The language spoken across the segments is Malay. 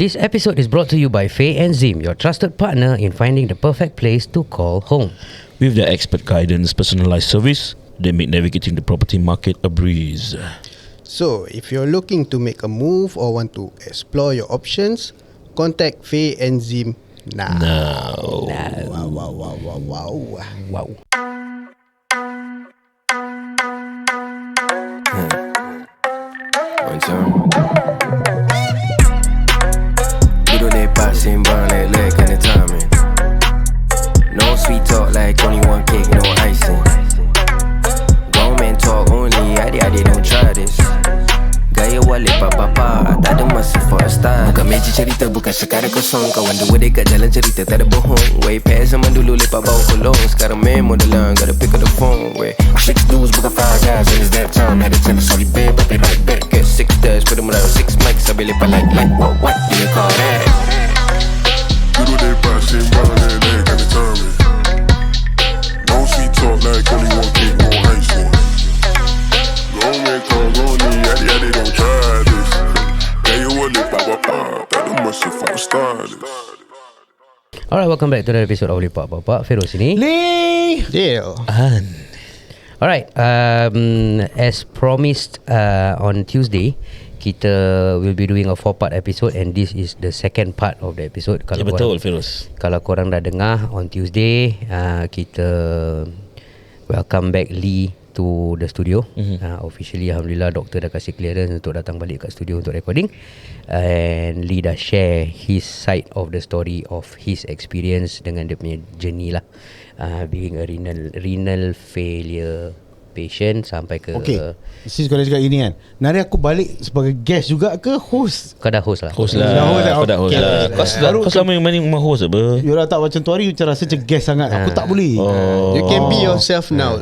This episode is brought to you by Faye and Zim, your trusted partner in finding the perfect place to call home. With their expert guidance, personalized service, they make navigating the property market a breeze. So, if you're looking to make a move or want to explore your options, contact Faye and Zim now. Wow. Duduk lepak sembang lek-lek kena timing. No sweet talk like only one cake, no icing. Grown man talk only, adik-adik don't try this. Gaya walik papa, tak ada masa for a style. Bukan meja cerita, bukan sekadar kosong. Kawan dua dekat jalan cerita, tak ada bohong. Way past zaman dulu lepak bau kolong. Sekarang memo dalam, gotta pick up the phone. Way 6 dudes, bukan 5 guys, and it's that time. Had to tell her sorry babe, I'll be right back. Get 6 dash, put them around 6 mics. Sambil lepak like, what do you call that? Duduk lepak sembang lek-lek kena timing. No sweet talk like only one cake, no icing. Grown man talk only, adik-adik don't try this. Gaya walik papa, tak ada masa for a stylist. Alright, welcome back to the episode of Lepak Bapak. Feroz sini. Deal. Alright, as promised on Tuesday, kita will be doing a 4-part episode and this is the second part of the episode. Ya betul, Feroz. Kalau korang dah dengar on Tuesday, kita welcome back Lee to the studio. Officially, alhamdulillah, doktor dah kasih clearance untuk datang balik kat studio untuk recording. And Lee dah share his side of the story of his experience dengan dia punya journey lah, being a renal failure patient sampai ke. Okay, sis kau dah cakap gini kan, nari aku balik sebagai guest juga ke host? Kau dah host lah. Host lah. Kau dah host Okay. lah. Kau selama yang main host apa? You dah tak macam tu hari macam rasa macam guest sangat. Aku tak boleh. You can be yourself now.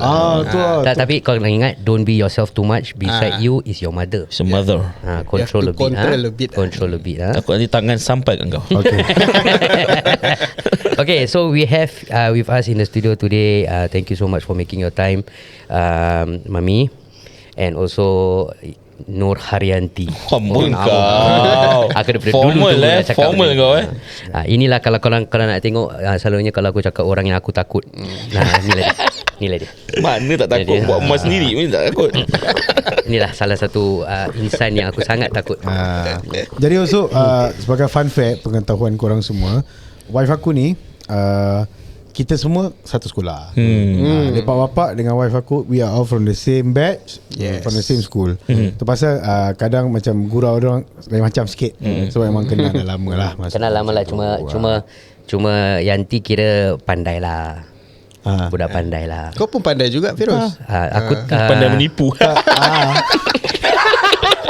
Tu lah. Tak, tapi kau nak ingat, don't be yourself too much. Beside you is your mother. It's a mother. Control a bit. Control a bit. Control a bit. Takut nanti tangan sampai kat kau. Okay. Okay, so we have with us in the studio today. Thank you so much for making your time, Mami, and also Nur Haryanti. Formal kau. Aku daripada Formal dulu dah cakap formal ni. kau Inilah kalau nak tengok, selalunya kalau aku cakap orang yang aku takut. Inilah dia. Mana tak takut, buat emas sendiri pun tak takut. Inilah salah satu insan yang aku sangat takut. Jadi also sebagai fun fact, pengetahuan korang semua, wife aku ni kita semua satu sekolah. Lepak bapak dengan wife aku, we are all from the same batch, from the same school. Tu pasal kadang macam gurau orang lain macam sikit. Sebab memang kenal dah lama lah. Kenal lama lah, cuma Yanti kira pandai lah. Budak pandai lah. Kau pun pandai juga, Feroz. Aku Pandai menipu.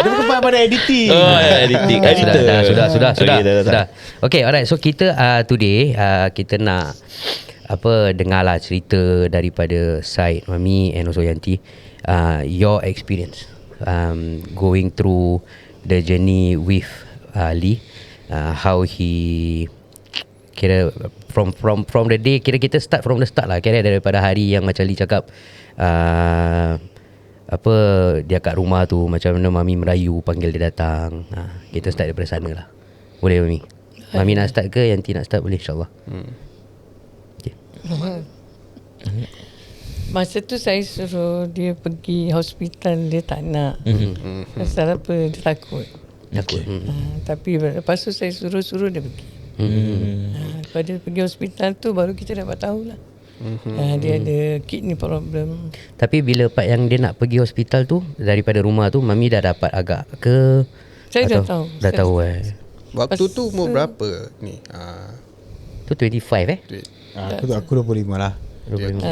Dia bukan pandai editing. Editing. Sudah. Okay, alright. So kita today kita nak dengarlah cerita daripada side Mami and also Yanti, your experience going through the journey with Lee, how he kira from the day, kira kita start from the start lah, kira daripada hari yang macam Lee cakap dia kat rumah tu, macam mana Mami merayu panggil dia datang. Kita start daripada sana lah. Boleh Mami? Mami nak start ke Yanti nak start? Boleh, insyaAllah. Okay. Masa tu saya suruh dia pergi hospital, dia tak nak. Pasal apa? Dia takut. Tapi lepas tu saya suruh dia pergi. Lepas dia pergi hospital tu, baru kita dapat tahulah. Dia ada kidney problem. Tapi bila part yang dia nak pergi hospital tu, daripada rumah tu, Mami dah dapat agak ke? Saya dah tahu. Dah tahu Waktu tu umur berapa ni? Tu 25 Aku 25 lah.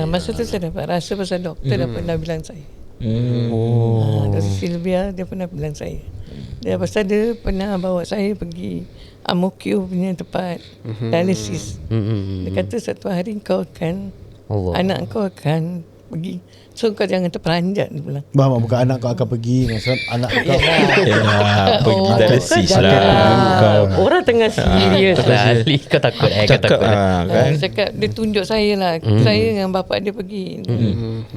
Masa tu saya dapat rasa pasal doktor dah pernah bilang saya. Dr. Sylvia dia pernah bilang saya. Dia pasal dia pernah bawa saya pergi Amokyo punya tempat dialisis. Dia kata satu hari kau akan anak kau akan pergi, so kau jangan terperanjat, dia bilang. Bukan anak kau akan pergi, maksud anak kau pergi dialisis lah. Orang tengah serius lah. Kau takut Cakap kan. Cakap dia tunjuk saya lah, saya dengan bapak dia pergi.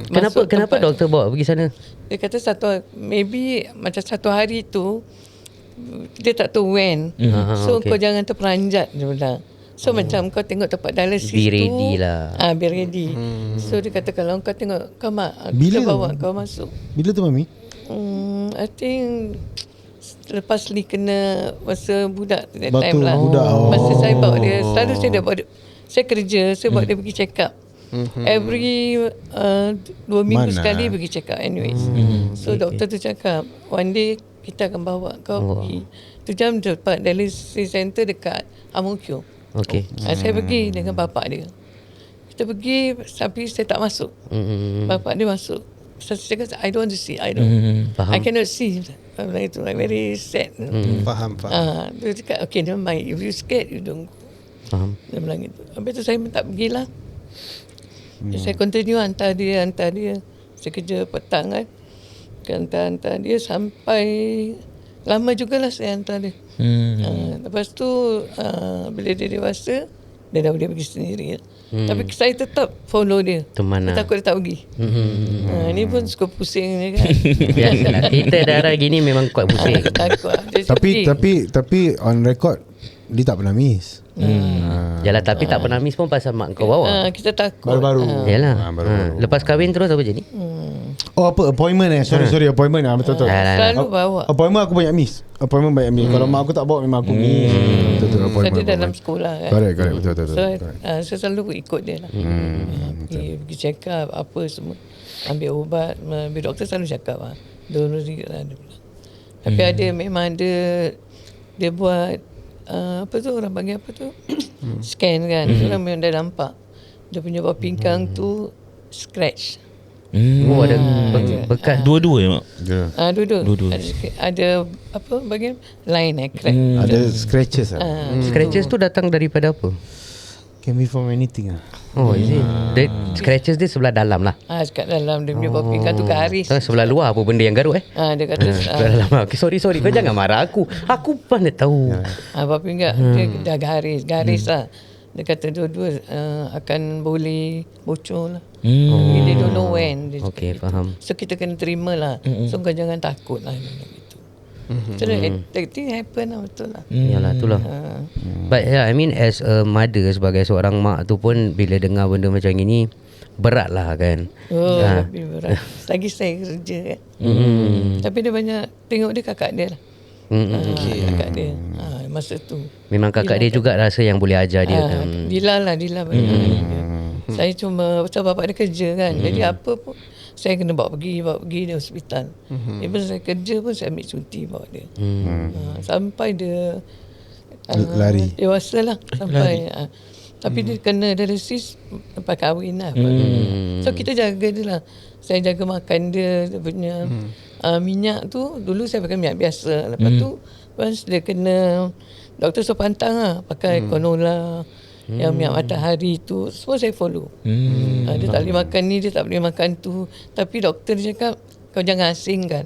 Kenapa doktor bawa pergi sana? Dia kata maybe macam satu hari tu dia tak tahu when. So kau jangan terperanjat, dia bilang. So macam kau tengok tempat dialysis Be tu, ready lah. be ready. So dia kata kalau kau tengok kau Bila kita tu? bawa kau masuk. Bila tu Mami? I think lepas Lee kena masa budak that Waktu time lah. budak, Masa saya bawa dia, selalu saya dah bawa dia, saya kerja, saya bawa dia pergi check up. Every 2 minggu sekali pergi check up anyways. So doktor tu cakap one day kita akan bawa kau pergi. Tu jam dapat dialysis center dekat Ang-Mo-Kio. Okay. Saya pergi dengan bapak dia. Kita pergi tapi saya tak masuk. Bapak dia masuk. Saya cakap I don't want to see. I cannot see. I'm like, very sad. Faham. Dia cakap okay never mind. If you scared you don't go. Faham. Dia bilang gitu. Habis tu saya tak pergilah. Saya continue hantar dia. Saya kerja petang kan. Hantar dia sampai lama jugalah saya hantar dia. Lepas tu bila dia dewasa, dia dah boleh pergi sendiri. Tapi saya tetap follow dia. Teman lah. Takut dia tak pergi. Ni pun suka pusing dia kan. Biasalah. Kita darah gini memang kuat pusing. Takut. Dia pergi. Tapi on record dia tak pernah miss. Yalah, tapi tak pernah miss pun pasal mak kau bawa. Kita takut. Baru-baru. Yalah. baru-baru. Lepas kahwin terus apa jadi? Oh apa appointment Sorry appointment betul. Selalu bawa. Appointment aku banyak miss. Kalau mak aku tak bawa memang aku miss. Betul Saya appointment. dalam sekolah kan. Correct betul. So saya selalu ikut dia lah. Pergi check up apa semua. Ambil ubat. Ambil doktor selalu cakap lah. Don't worry lah dia bilang. Tapi ada memang dia buat apa tu orang panggil apa tu scan kan. So orang memang dah nampak dia punya bawah pinggang tu scratch. Oh, ada bekas. Dua-dua ya mak? Duduk. Ada apa bagian line crack. Ada scratches Scratches tu datang daripada apa? Can be from anything Oh, is it? Scratches dia sebelah dalam lah. Kat dalam dia punya bawah pinggang tu garis. Sebelah luar apa benda yang garuk Dia kata sebelah dalam. Okay, sorry. Kau jangan marah aku. Aku mana tahu. bawah pinggang dia dah garis lah. Dia kata dua-dua akan boleh bocor lah. They don't know when. Okay, faham. So kita kena terima lah. So kau jangan takut lah. So that thing happen lah, betul lah. Yalah, itulah. But yeah, I mean as a mother, sebagai seorang mak tu pun bila dengar benda macam ini berat lah kan. Lebih berat. Lagi saya kerja kan. Tapi dia banyak tengok dia kakak dia lah. Kakak dia masa tu memang kakak dia juga rasa yang boleh ajar dia kan. Dila banyak. Saya cuma pasal bapak dia kerja kan. Jadi apa pun saya kena bawa pergi dia hospital. Even saya kerja pun saya ambil cuti bawa dia. Sampai dia lari. Dewasa lah sampai tapi dia kena dialisis lepas kahwin lah. So kita jaga dia lah. Saya jaga makan dia punya minyak tu. Dulu saya pakai minyak biasa. Lepas tu once dia kena doktor suruh pantang lah pakai canola, yang minyak matahari tu semua saya follow. Dia tak boleh makan ni, dia tak boleh makan tu. Tapi doktor dia cakap kau jangan asingkan.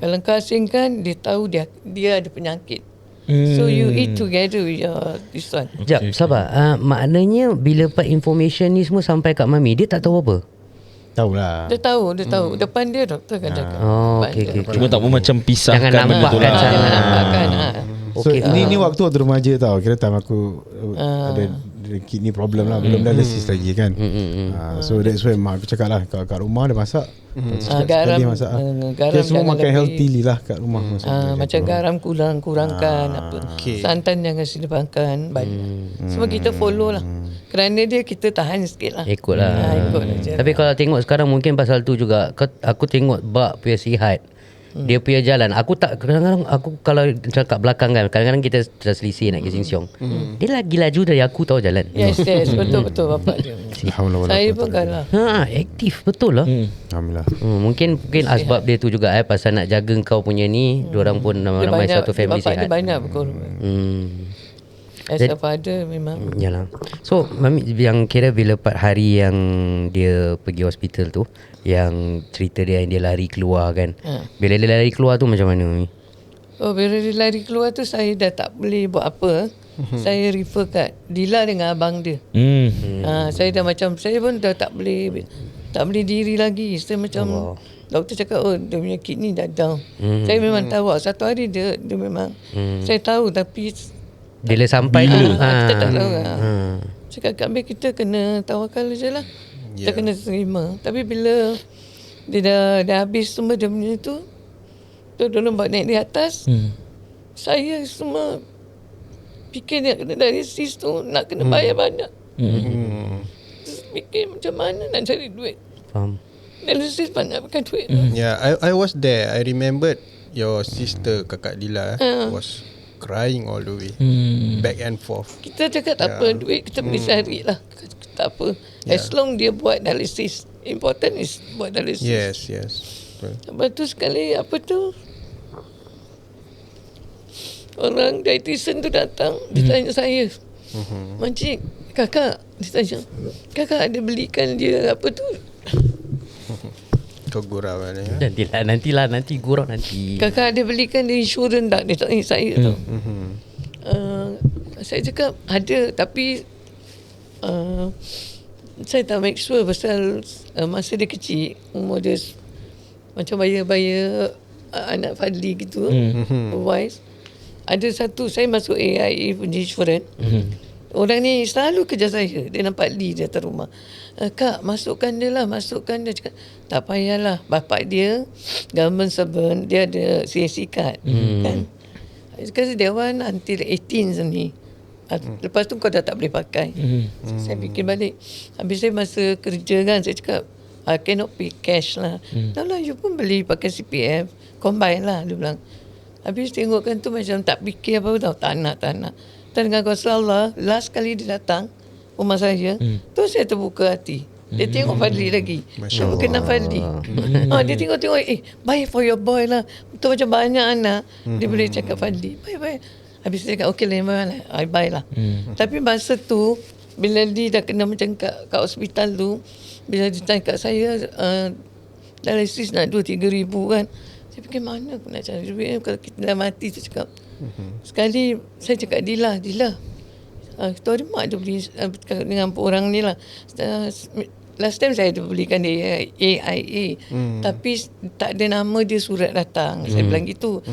Kalau kau asingkan, dia tahu dia ada penyakit. So you eat together with this one. Sekejap, sabar. Maknanya bila part information ni semua sampai kat Mami, dia tak tahu apa? Tahulah. Dia tahu. Depan dia doktor kan cakap. Okay. Cuma tak mau macam pisahkan Jangan benda tu nampakkan lah. sangat. Jangan nampakkan. So ini waktu remaja tau. Kira time aku ada kidney problem lah. Belum dialysis lagi kan. So that's why mak aku cakap lah kat rumah dia masak. Garam Kita semua makan healthy lah kat rumah. Macam garam kurangkan apa. Santan jangan silapkan banyak. Semua kita follow lah. Kerana dia kita tahan sikit lah. Ikut lah. Ikut je. Tapi kalau tengok sekarang mungkin pasal tu juga. Aku tengok bak punya sihat. Dia punya jalan. Aku tak, kadang-kadang aku kalau kat belakang kan, kadang-kadang kita terselisih nak pergi Singsong. Dia lagi laju dari aku tahu jalan. Yes, betul bapak dia. Saya pun kalah. Aktif betul lah. Alhamdulillah. Mungkin asbab dia tu juga pasal nak jaga kau punya ni. Diorang pun ramai satu family bapak sihat. dia banyak berkorban. As a father memang. Yalah. So Mami yang kira bila part hari yang dia pergi hospital tu, yang cerita dia yang dia lari keluar kan. Bila dia lari keluar tu macam mana Mami? Bila dia lari keluar tu saya dah tak boleh buat apa. Saya refer kat Dila dengan abang dia. Saya dah macam, saya pun dah tak boleh diri lagi. Saya macam doktor cakap dia punya kidney dah down. Saya memang tahu satu hari dia memang saya tahu, tapi Bila sampai tu kita tak tahu lah. Cakap kat Bil, kita kena tawakal je lah. Kita kena terima. Tapi bila dia dah habis semua dia punya tu tolong bawa naik di atas, saya semua fikir dia kena dialisis tu nak kena bayar banyak. Terus fikir macam mana nak cari duit. Faham. Dialisis banyak pakai duit. Yeah, I was there. I remembered your sister Kakak Dila was crying all the way, back and forth. Kita cakap tak apa, duit kita boleh cari lah. Tak apa. As long dia buat dialisis. Important is buat dialisis. Yes. Lepas tu sekali apa tu, orang dietitian tu datang, dia tanya saya, Makcik, kakak, dia tanya, kakak ada belikan dia apa tu? Kau gurau kan ya? Nanti gurau nanti. Kakak ada belikan dia insurans tak? Dia tanya saya tu. Saya cakap ada, tapi saya tak make sure pasal masa dia kecil, umur dia macam bayar anak Fadli gitu, wise. Ada satu, saya masuk AIA punya insurans. Orang ni selalu kerja saya. Dia nampak Lee di atas rumah. Kak, masukkan dia lah, masukkan dia. Cakap, tak payahlah. Bapak dia, government servant, dia ada CSC card. Kan? Sekarang Dewan until 18 ni. Lepas tu kau dah tak boleh pakai. Saya fikir balik. Habis saya masa kerja kan, saya cakap, I cannot pay cash lah. Dah lah, you pun beli pakai CPF. Combine lah, dia bilang. Habis tengokkan tu macam tak fikir apa tau. Tak nak. Dan dengan kuasa Allah, last kali dia datang rumah saya, tu saya terbuka hati. Dia tengok Fadli lagi. Dia kenal Fadli. Dia tengok, buy for your boy lah. Tu macam banyak anak, dia boleh cakap Fadli, buy. Habis dia cakap, okay lah, I buy lah. Tapi masa tu, bila dia dah kena macam kat hospital tu, bila dia tanya kat saya, dialisis nak 2-3 ribu kan. Saya fikir mana aku nak cari duit kalau kita dah mati tu cakap. Sekali saya cakap Dila, tu ada mak dia beli dengan orang ni lah. Last time saya ada belikan dia AIA, tapi tak ada nama dia surat datang. Saya bilang gitu.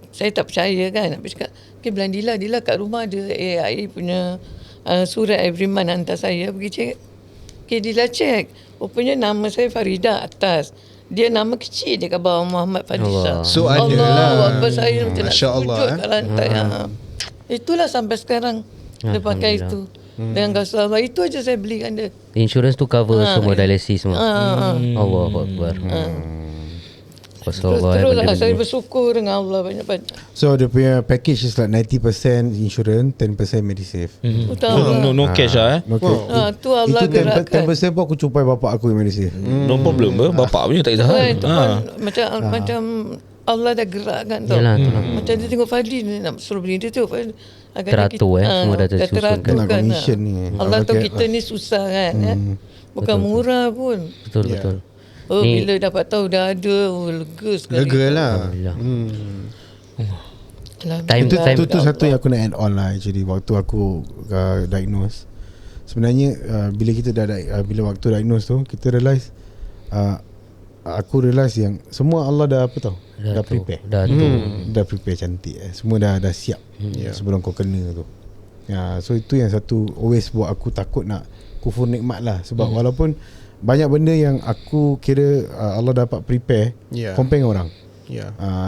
Saya tak percaya kan. Habis cakap, okay, bilang Dila kat rumah ada AIA punya surat every month hantar saya. Pergi cek. Okay, Dila cek. Rupanya nama saya Farida atas. Dia nama kecil dia kat bawah Muhammad Fadisa. So ada Allah, lah. apa saya macam nak Masya Allah, sujud kat lantai. Itulah sampai sekarang dia pakai itu. Dengan kuasa Allah, itu aja saya belikan dia. Insurans tu cover semua dialisis semua. Allahu Akbar. Terus lah saya bersyukur dengan Allah banyak-banyak. So dia punya package is like 90% insurance, 10% Medisave. No cash lah No cash. Tu Allah Itu gerakkan. 10% pun aku jumpai bapak aku yang Medisave. No problem bapak punya tak kisah. Itu pun macam Allah dah gerakkan tau. Yalah, macam dia tengok Fadli dia nak suruh beli dia tu Fadli. Teratur semua dah tersusun teratur Nak kan. commission ni. Allah tahu kita ni susah kan. Bukan murah pun. Betul. Bila dapat tahu dah ada, lega sekali. Lega lah. Itu satu yang aku nak add on lah actually. Waktu aku diagnose, sebenarnya bila kita bila waktu diagnose tu, kita realise aku realise yang semua Allah dah apa tau, dah prepare. Dah prepare cantik. Semua dah siap sebelum kau kena tu. So itu yang satu always buat aku takut nak kufur nikmat lah. Sebab walaupun banyak benda yang aku kira Allah dapat prepare, compare dengan orang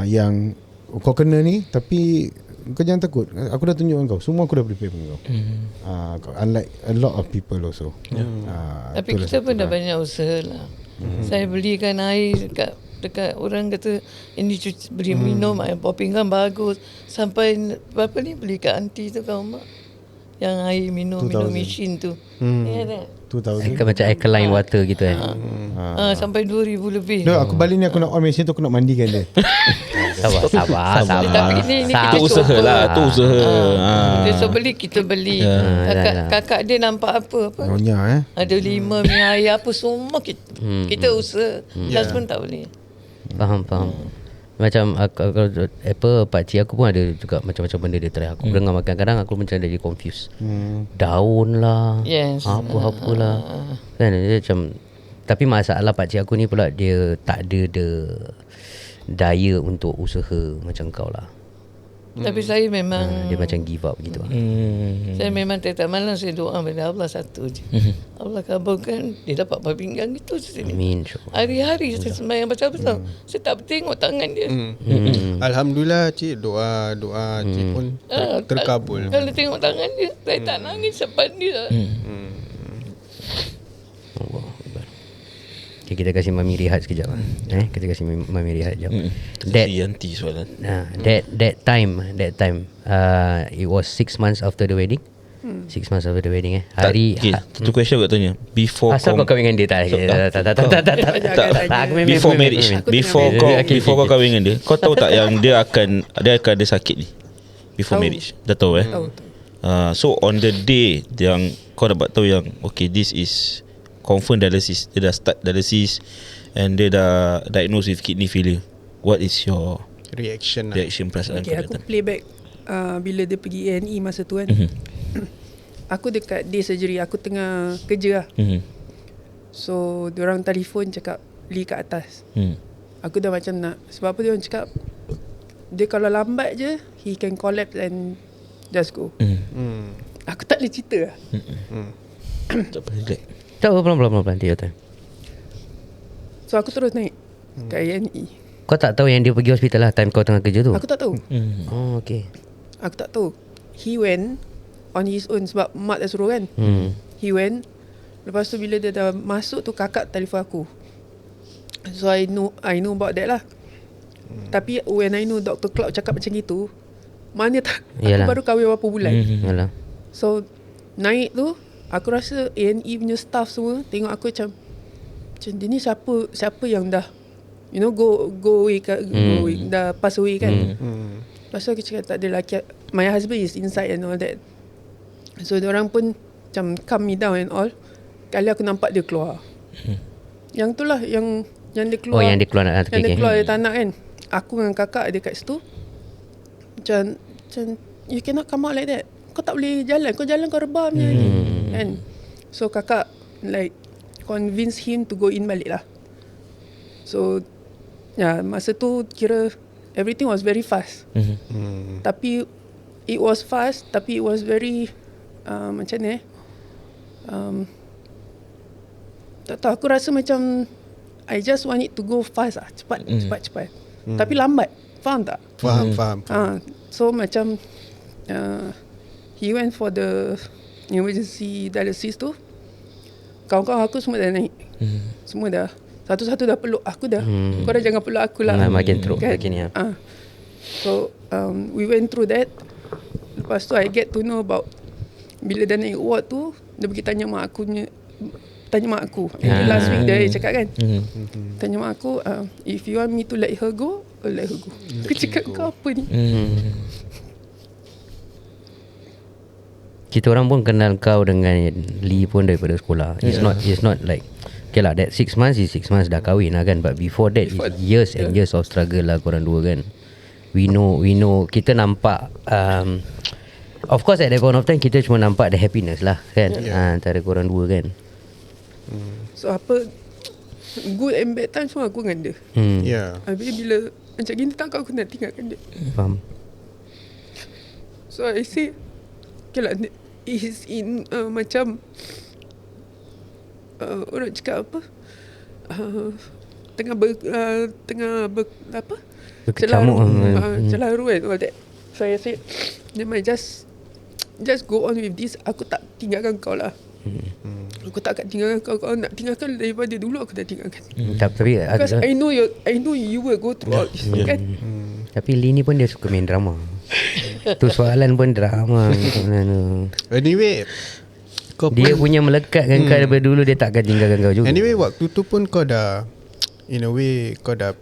yang kau kena ni, tapi kau jangan takut. Aku dah tunjukkan kau, semua aku dah prepare dengan kau. Unlike a lot of people also. Tapi kita pun dah banyak usaha lah. Saya belikan air dekat orang kata ini beri minum air buah pinggan bagus. Sampai berapa ni beli kat aunty tu kat rumah, yang air minum mesin tu. Ya tak? 2000 Macam alkaline water gitu kan. Sampai 2,000 lebih. Aku balik ni aku nak on mesin tu, aku nak mandikan dia. Sabar. Tapi ni kita Tu usaha lah, tu usaha. Dia so beli, kita beli. Kakak dia nampak apa Nyonya ada 5 mi air apa semua kita usaha. Last pun tak boleh. Faham. Macam pakcik aku pun ada juga macam-macam benda dia try. Aku dengar makan, kadang aku macam jadi confused. Daun lah, Yes. apa-apalah. Kan dia macam Tapi masalah pakcik aku ni pula, dia tak ada daya untuk usaha macam kau lah. Tapi saya memang Dia macam give up gitu lah. saya memang tiap malam saya doa pada Allah satu je. Allah kabulkan dia dapat buah pinggang gitu sini. Amin, insyaAllah. Hari-hari saya sembahyang betul-betul. Saya tak tengok tangan dia. Alhamdulillah cik, doa cik pun terkabul. Kalau tengok tangan dia, saya tak nangis sebab dia. Okay, kita kasih Mami rehat sekejap lah. Kita kasih Mami rehat sekejap. That Yanti soalan. That time it was 6 months after the wedding. 6 months after the wedding Hari Satu question aku tanya. Before asal kau kahwin dengan dia tak? Before marriage, before kau kahwin dengan dia, kau tahu tak yang dia akan ada sakit ni before marriage? Dah tahu so on the day yang kau dapat tahu yang okay, this is confirm dialysis, dia dah start dialysis and dia dah diagnosed with kidney failure, what is your reaction perasaan Okay, kau aku datang? playback bila dia pergi A&E masa tu kan. Aku dekat day surgery, aku tengah kerja lah. So diorang telefon cakap Lee kat atas. Aku dah macam nak, sebab apa diorang cakap dia kalau lambat je he can collapse and just go. Aku tak boleh cerita lah. Tak apa, relax. Tak apa, pelan-pelan take your time. So aku terus naik kat A&E. Kau tak tahu yang dia pergi hospital lah time kau tengah kerja tu? Aku tak tahu. Oh, okay. Aku tak tahu. He went on his own sebab mak dah suruh kan. He went. Lepas tu bila dia dah masuk tu, kakak telefon aku. So I know about that lah. Tapi when I know Dr. Cloud cakap macam gitu, mana tak, Yalah. aku baru kahwin berapa bulan. Yalah. So naik tu, aku rasa A&E punya staff semua tengok aku macam dia ni siapa yang dah go away, dah pass away kan. Lepas tu aku cakap tak ada lelaki, my husband is inside and all that. So diorang pun macam calm me down and all. Kali aku nampak dia keluar. Yang tu lah yang dia keluar. Oh, yang dia keluar nak Yang dia keluar dia tak nak kan. Aku dengan kakak ada kat situ. Macam you cannot come out like that. Kau tak boleh jalan. Kau jalan kau rebah punya lagi kan. So kakak like convince him to go in balik lah. So masa tu kira everything was very fast. Tapi it was fast, tapi it was very macam ni tak tahu, aku rasa macam I just want it to go fast lah. Cepat. Tapi lambat. Faham tak? Faham. So macam he went for the emergency dialysis tu. Kawan-kawan aku semua dah naik. Semua dah satu-satu dah peluk aku dah. Kau dah jangan peluk aku lah. Makin teruk kan? makin ni. So we went through that. Lepas tu I get to know about bila dah naik ward tu, dia pergi tanya mak aku. Last week dia cakap kan. Tanya mak aku, if you want me to let her go, let her go. Aku cakap kau apa ni? Kita orang pun kenal kau dengan Lee pun daripada sekolah. It's not like okay lah, that 6 months is 6 months dah kahwin lah kan. But before that is years and years of struggle lah korang dua kan. We know kita nampak of course at that point of time kita cuma nampak the happiness lah kan, antara korang dua kan. So apa good and bad time semua aku dengan dia. Habis bila macam gini tak aku nak tinggalkan dia. Faham. So I say okay lah, is in macam orang cakap apa, tengah apa, berkecamuk celaru kan all that. So I say dia might just go on with this. Aku tak tinggalkan kau lah. Aku tak akan tinggalkan kau. Kau nak tinggalkan daripada dulu aku dah tinggalkan. Tapi because I know you will go through all this kan. Tapi Lee ni pun dia suka main drama. Tu soalan pun drama. Anyway, dia punya melekatkan kau daripada dulu, dia tak akan tinggalkan kau juga. Anyway, waktu tu pun kau dah in a way kau dah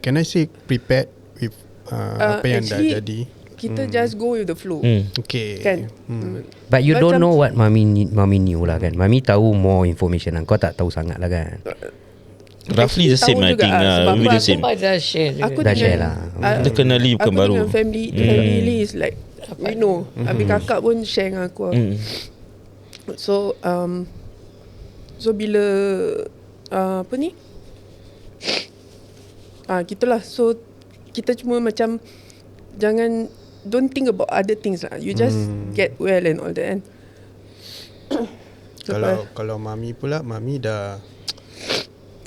can I say prepared with apa yang dah jadi. Kita just go with the flow. Okay. Kan. But you don't know what Mami knew lah kan. Mami tahu more information lah. Kau tak tahu sangat lah kan. Roughly the same I think. We the same. Aku dah share lah. Dia kenal Lee bukan baru. Aku dengan family is like we know. Habis kakak pun share dengan aku. So So bila apa ni? Gitulah. So kita cuma macam jangan, don't think about other things lah. You just get well and all that. And Kalau mami pula, mami dah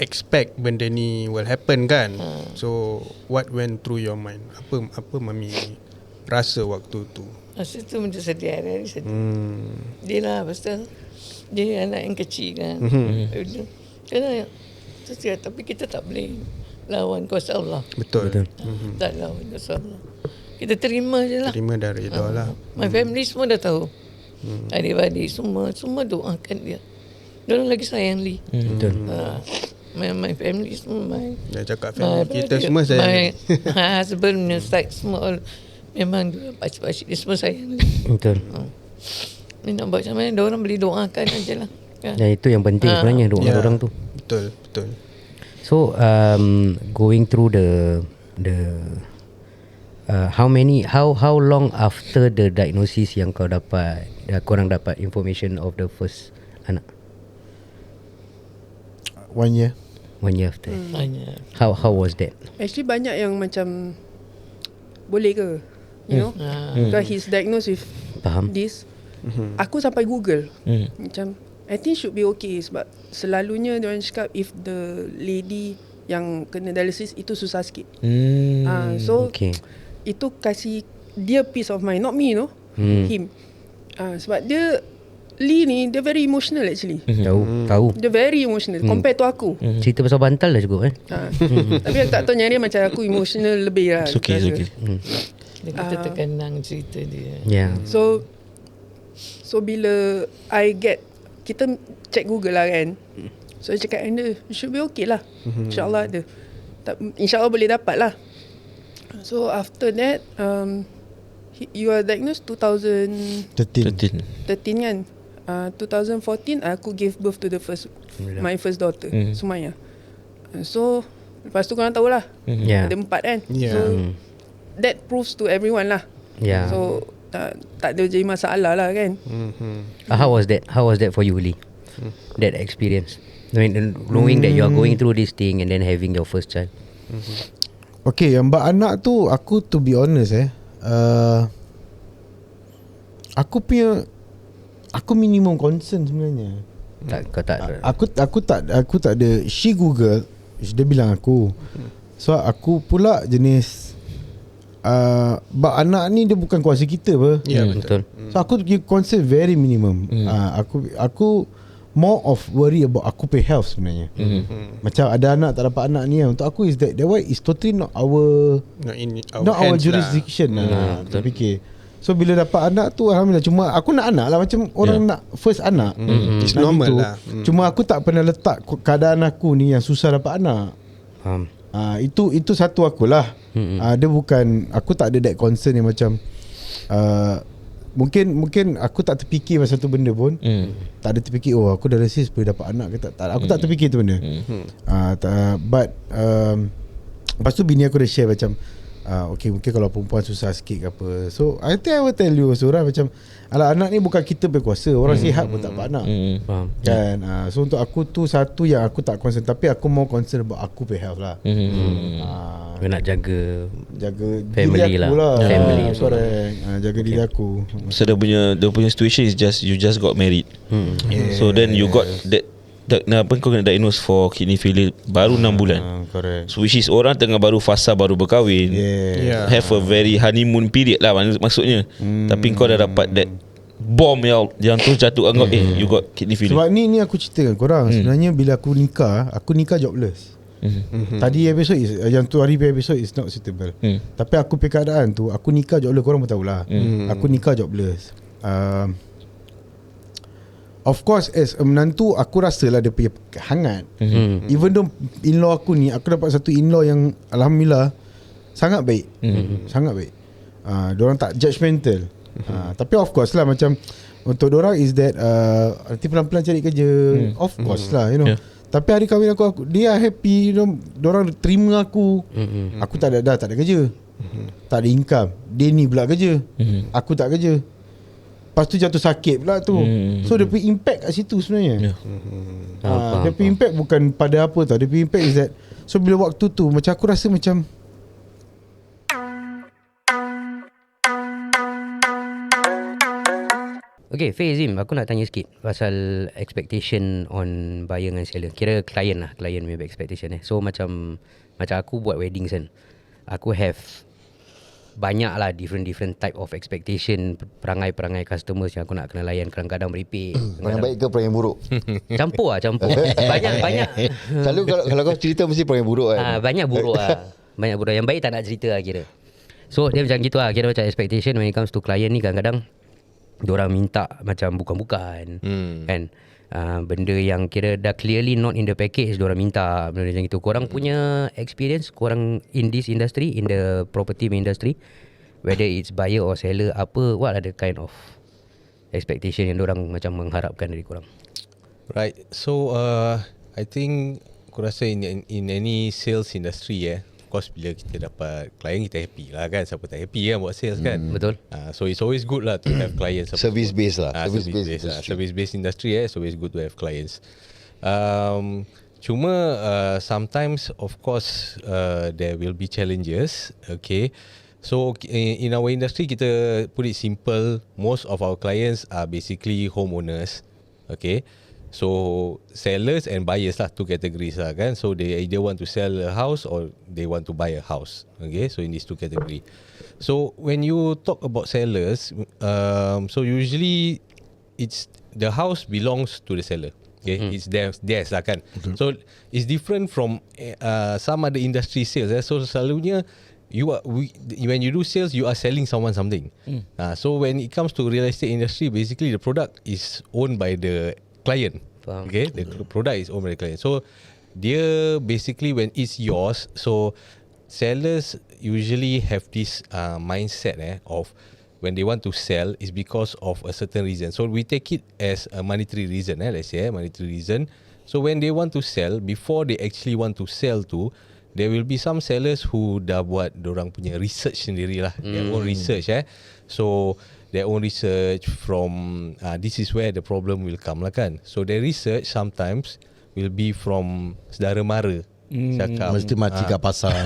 expect benda ni will happen kan. So what went through your mind? Apa mami rasa waktu tu? Masa tu macam sedih, hari-hari sedih. Dia lah pasal dia anak yang kecil kan. Kena tapi kita tak boleh lawan kuasa Allah. Betul. Tak lawan kuasa Allah. Kita terima je lah. Terima dan reda lah. My family semua dah tahu. Adik-adik semua doakan dia. Diorang lagi sayang Lee. Betul. My family semua, Dah cakap family kita semua sayang. My husband punya side semua all, memang pakcik-pakcik dia semua sayang Lee. Betul. Ni nak buat macam mana, diorang boleh doakan aje lah. Dan itu yang penting sebenarnya, doa orang tu. Betul. So going through the how long after the diagnosis yang korang dapat information of the first anak? 1 year. 1 year after. Banyak. How was that? Actually banyak yang macam boleh ke, you know, because he's diagnosed with Faham. this. Aku sampai Google macam I think should be okay, sebab selalunya diorang cakap if the lady yang kena dialysis itu susah sikit. So Okay. itu kasih dia peace of mind, not me, no, him. Sebab dia Lee ni dia very emotional actually. Tahu. Dia very emotional compared to aku. Cerita pasal bantal dah cukup kan? Tapi aku tak tahu nyari macam aku emotional lebih lah. It's okay. Kita terkenang cerita dia. Yeah. So bila kita check Google lah kan. So dia cakap you should be okay lah. InsyaAllah ada. InsyaAllah boleh dapat lah. So after that you are diagnosed 2013 kan. 2014 aku gave birth to my first daughter, Sumaya. So lepas tu korang tahulah, Yeah. ada 4 kan. Yeah. So that proves to everyone lah. Yeah. So tak ada jadi masalah lah kan. How was that for you, Lee? That experience, knowing that you are going through this thing and then having your first child. Okay, yang bak anak tu, aku to be honest aku minimum concern sebenarnya. Kau tak. Aku tak ada. She Google, dia bilang aku. So aku pula jenis bak anak ni dia bukan kuasa kita apa. Ya, betul. So aku concern very minimum. Aku more of worry about aku pay health sebenarnya. Macam ada anak tak dapat anak ni, untuk aku is that why is totally not our jurisdiction lah. Betul. Fikir. So bila dapat anak tu alhamdulillah, cuma aku nak anak lah, macam orang nak first anak. It's normal gitu. lah. Cuma aku tak pernah letak keadaan aku ni yang susah dapat anak. Faham. Itu satu akulah. Dia bukan, aku tak ada that concern yang macam mungkin aku tak terfikir pasal satu benda pun. Tak ada terfikir aku dialysis boleh dapat anak ke tak. Aku tak terfikir tu benda. But lepas tu bini aku dah share macam okay, mungkin kalau perempuan susah sikit ke apa. So I think I will tell you seorang macam, alah, anak ni bukan kita berkuasa. Orang sihat pun tak dapat anak. Faham. Kan. So untuk aku tu satu yang aku tak concern. Tapi aku more concern about aku pay health lah. Kau nak jaga diri family aku lah. Family. Correct. Jaga diri aku. So dia punya situation is you just got married. So then you got that kau kena diagnose for kidney failure baru 6 bulan. Correct. So which is orang tengah baru fasa baru berkahwin. Yeah. Have a very honeymoon period lah maksudnya. Tapi kau dah dapat that bomb yang tu jatuh kau, you got kidney failure. Sebab ni aku ceritakan korang. Sebenarnya bila aku nikah jobless. Tadi episode yang tu hari episode is not suitable. Tapi aku punya keadaan tu, aku nikah jobless, korang pun tahulah. Aku nikah jobless. Of course as a menantu, aku rasalah dia punya hangat. Even though in-law aku ni, aku dapat satu in-law yang alhamdulillah sangat baik. Sangat baik. Diorang tak judgemental. Tapi of course lah, macam untuk diorang is that nanti pelan-pelan cari kerja. Of course lah, you know. Tapi hari kahwin aku dia happy, you know, diorang terima aku. Aku tak ada kerja. Tak ada income. Dia ni pula kerja. Aku tak kerja. Lepas tu jatuh sakit pula tu. So dia punya impact kat situ sebenarnya. Dia punya impact bukan pada apa tau. Dia punya impact is that, so bila waktu tu macam aku rasa macam Okay, Faizim, aku nak tanya sikit pasal expectation on buyer dengan seller. Kira klien punya expectation So macam aku buat wedding kan, aku have banyak lah different type of expectation, perangai customers yang aku nak kena layan. Kadang-kadang meripik, Perangai baik ke perangai buruk? Campur Banyak Selalu kalau kau cerita mesti perangai buruk kan. Banyak buruk Banyak buruk. Yang baik tak nak cerita kira. So dia macam gitu kira macam expectation when it comes to client ni. Kadang-kadang diorang minta macam bukan-bukan kan. Benda yang kira dah clearly not in the package, diorang minta benda macam itu. Korang punya experience, korang in this industry, in the property industry, whether it's buyer or seller, what are the kind of expectation yang diorang macam mengharapkan dari korang? Right. So I think aku rasa in any sales industry of course bila kita dapat klien kita happy lah kan. Siapa tak happy kan buat sales kan. Betul. So it's always good lah to have clients. Service based lah. Service based industry it's always good to have clients. Cuma sometimes of course there will be challenges. Okay. So in our industry kita put it simple, most of our clients are basically homeowners. Okay. So sellers and buyers lah, two categories lah kan. So they either want to sell a house or they want to buy a house. Okay, so in these two categories. So when you talk about sellers, so usually it's the house belongs to the seller. Okay, it's theirs lah kan. So it's different from some other industry sales. So selalunya when you do sales, you are selling someone something. So when it comes to real estate industry, basically the product is owned by the client. Okay, the product is owned by the client. So dia basically when it's yours, so sellers usually have this mindset of when they want to sell is because of a certain reason. So we take it as a monetary reason. Let's say monetary reason. So when they want to sell, before they actually want to sell to, there will be some sellers who dah buat dorang punya research sendiri lah, their own research. So their own research from this is where the problem will come lah kan. So their research sometimes will be from saudara mara. Cakap mesti makcik kat pasar.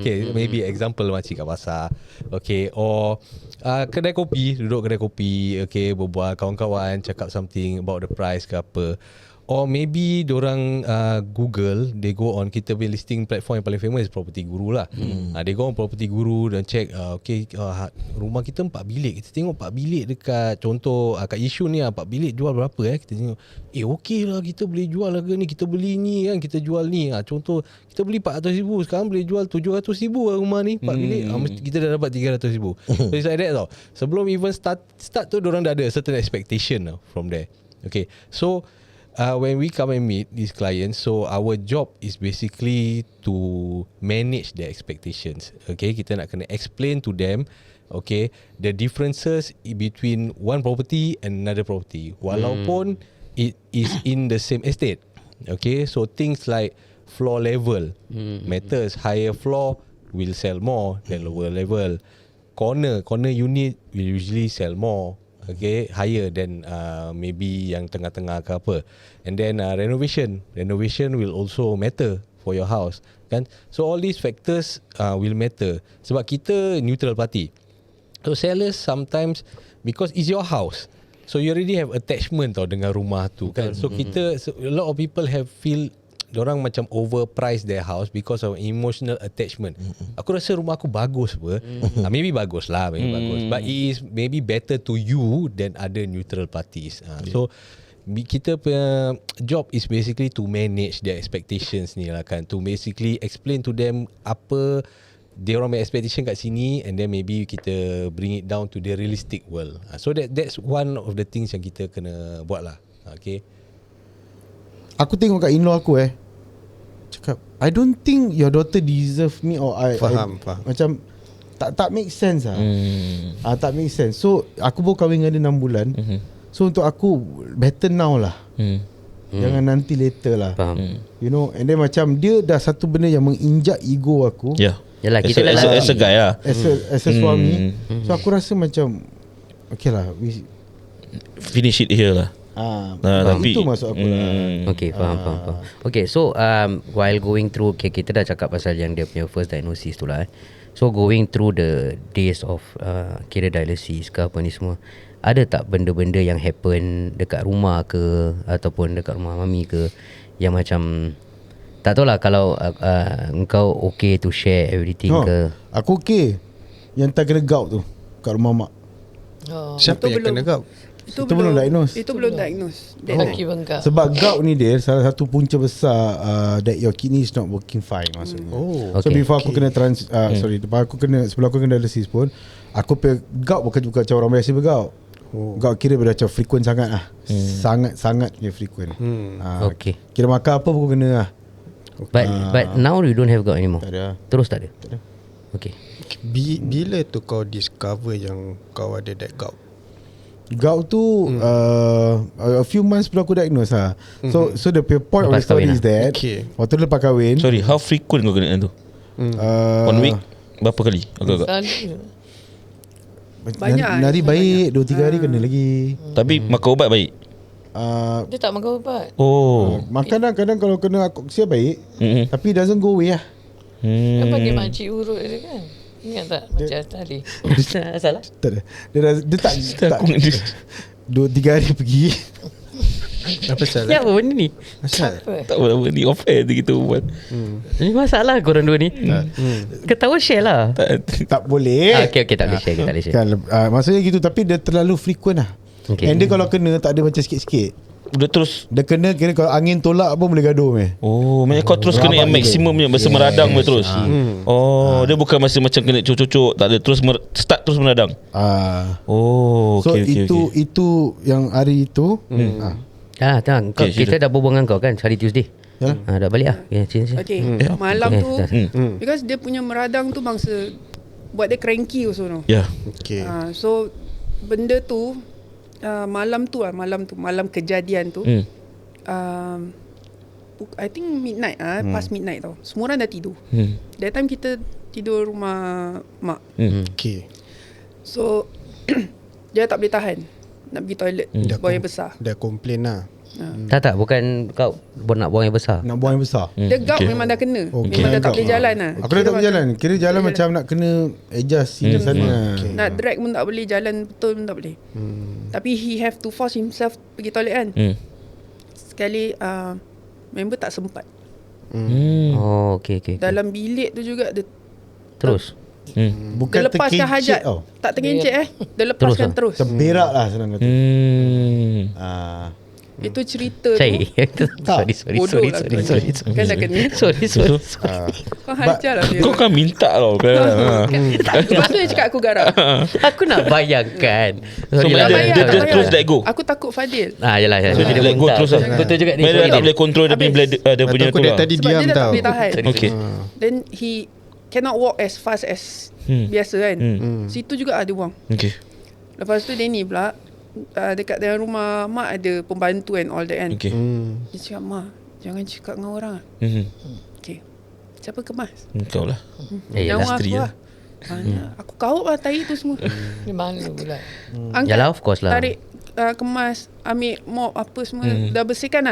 Okay, maybe example makcik kat pasar. Okay, or kedai kopi, duduk kedai kopi, okay, berbual kawan-kawan, cakap something about the price ke apa. Or maybe dorang Google, they go on kita punya listing platform yang paling famous is Property Guru lah. They go on Property Guru dan check rumah kita 4 bilik. Kita tengok 4 bilik dekat contoh kat isu ni 4 bilik jual berapa Kita tengok okey lah, kita boleh jual harga ni, kita beli ni kan, kita jual ni. Contoh kita beli 400,000, sekarang boleh jual 700,000 rumah ni 4 bilik. Kita dah dapat 300,000. So it's like that tau. Sebelum even start tu dorang dah ada certain expectation from there. Okay, so when we come and meet these clients, so our job is basically to manage their expectations. Okay, kita nak kena explain to them, okay, the differences between one property and another property, walaupun it is in the same estate. Okay, so things like floor level matters. Higher floor will sell more than lower level. Corner unit will usually sell more, okay, higher than maybe yang tengah-tengah ke apa. And then renovation will also matter for your house kan. So all these factors will matter sebab kita neutral party. So sellers sometimes, because it's your house, so you already have attachment tau dengan rumah tu kan. So a lot of people have feel dorang macam overprice their house because of emotional attachment. Aku rasa rumah aku bagus maybe bagus lah, but it is maybe better to you than other neutral parties. So kita punya job is basically to manage their expectations ni lah kan, to basically explain to them apa dia orang punya expectation kat sini, and then maybe kita bring it down to the realistic world. So that's one of the things yang kita kena buat lah. Okay, aku tengok kat in-law aku cakap, I don't think your daughter deserve me, or faham. Macam tak make sense tak make sense. So aku baru kahwin dengan dia 6 bulan. So untuk aku better now lah, jangan nanti later lah. You know, and then macam dia dah satu benda yang menginjak ego aku. Yalah, kita as a guy lah, as a suami. So aku rasa macam okay lah, finish it here lah. Tapi itu masuk aku lah. Okay, faham. Okay, so while going through, kita dah cakap pasal yang dia punya first diagnosis tu lah. So going through the days of kira dialysis ke apa ni semua, ada tak benda-benda yang happen dekat rumah ke ataupun dekat rumah mami ke yang macam tak tahulah kalau engkau okay to share everything ke? Aku okay. Yang tak kena gout tu kat rumah mak. Siapa yang kena gout? Itu belum diagnose. Itu belum diagnose. Lagi bengkak. Sebab gout ni dia salah satu punca besar that your kidney is not working fine maksudnya. So before aku kena sebelum aku kena dialysis pun aku gout bukan macam orang biasa bergout. Gout kira macam frequent sangat lah. Sangat punya frequent. Okay. Kira makan apa pun kena lah. But now you don't have gout anymore. Tak ada. Terus tak ada. Okay. Bila tu kau discover yang kau ada that gout? Gout tu a few months sebelum aku diagnose lah. So the point Lepas of the story kahwin is that waktu lepas kahwin. Sorry, how frequent kau kena tu? 1 week berapa kali? Agak-agak. Banyak. Nari baik 2-3 hari kena lagi. Tapi makan ubat baik. Dia tak makan ubat. Makan lah kadang kalau kena akoksia baik. Tapi doesn't go away lah. Dia panggil makcik urut dia kan. Ingat tak macam tadi? Salah? Tak ada. Dia tak 2-3 hari pergi. Apa salah? Ya apa benda ni? Asal? Tak apa ni off air kita buat. Ni masalah korang dua ni. Ketawa share lah. Tak boleh. Okay tak boleh share. Kan, maksudnya gitu. Tapi dia terlalu frequent lah. And dia kalau kena tak ada macam sikit-sikit. Dia terus kena kalau angin tolak pun boleh gaduh meh. Maknanya kau terus kena yang maksimum punya masa meradang terus. Dia bukan masa macam kena cucuk-cucuk, tak ada terus start terus meradang. So itu yang hari itu. Kita dah berbual dengan kau kan hari Tuesday. Dah balik lah. Okay. Malam tu because dia punya meradang tu bangsa buat dia cranky also no. Okay. So benda tu malam kejadian tu I think midnight past midnight tau. Semua orang dah tidur. That time kita tidur rumah mak. Okay. So dia tak boleh tahan nak pergi toilet. Buang yang besar. Dah complain lah. Tak bukan kau nak buang yang besar. Nak buang yang besar. Dia gout memang dah kena. Memang dah tak boleh jalan lah. Aku dah tak boleh jalan. Kira jalan macam nak kena adjust sini sana. Nak drag pun tak boleh, jalan betul pun tak boleh. Tapi he have to force himself pergi toilet kan. Sekali member tak sempat. Okay. Dalam bilik tu juga dia terus bukan dia lepaskan hajat tau. Tak terkencet Dia lepaskan terus. Terberak lah senang kata. Itu cerita Sorry. Sorry. Kan dah kena. Sorry. Kau hajar lah dia. Kau kan minta tau. Lepas tu dia cakap aku garap. Aku nak bayangkan. So dia terus let go. Aku takut Fadil. Yalah. So dia let go terus lah. Betul juga ni. Dia tak boleh control dia punya dia punya tu lah. Tadi Sebab diam dia tak tau. boleh tahan. Okay. Then he cannot walk as fast as biasa kan. Situ juga ada buang. Okay. Lepas tu dia ni pula dekat dalam rumah mak ada pembantu and all that kan. Okay. Dia cakap, "Ma, jangan cakap dengan orang." Okay. Siapa kemas? Kau lah. Yang isteri aku lah. Aku kaup lah tahi tu semua. Dia malu pula. Angkat, Yalah, of course lah. tarik kemas, ambil mop apa semua. Dah bersihkan.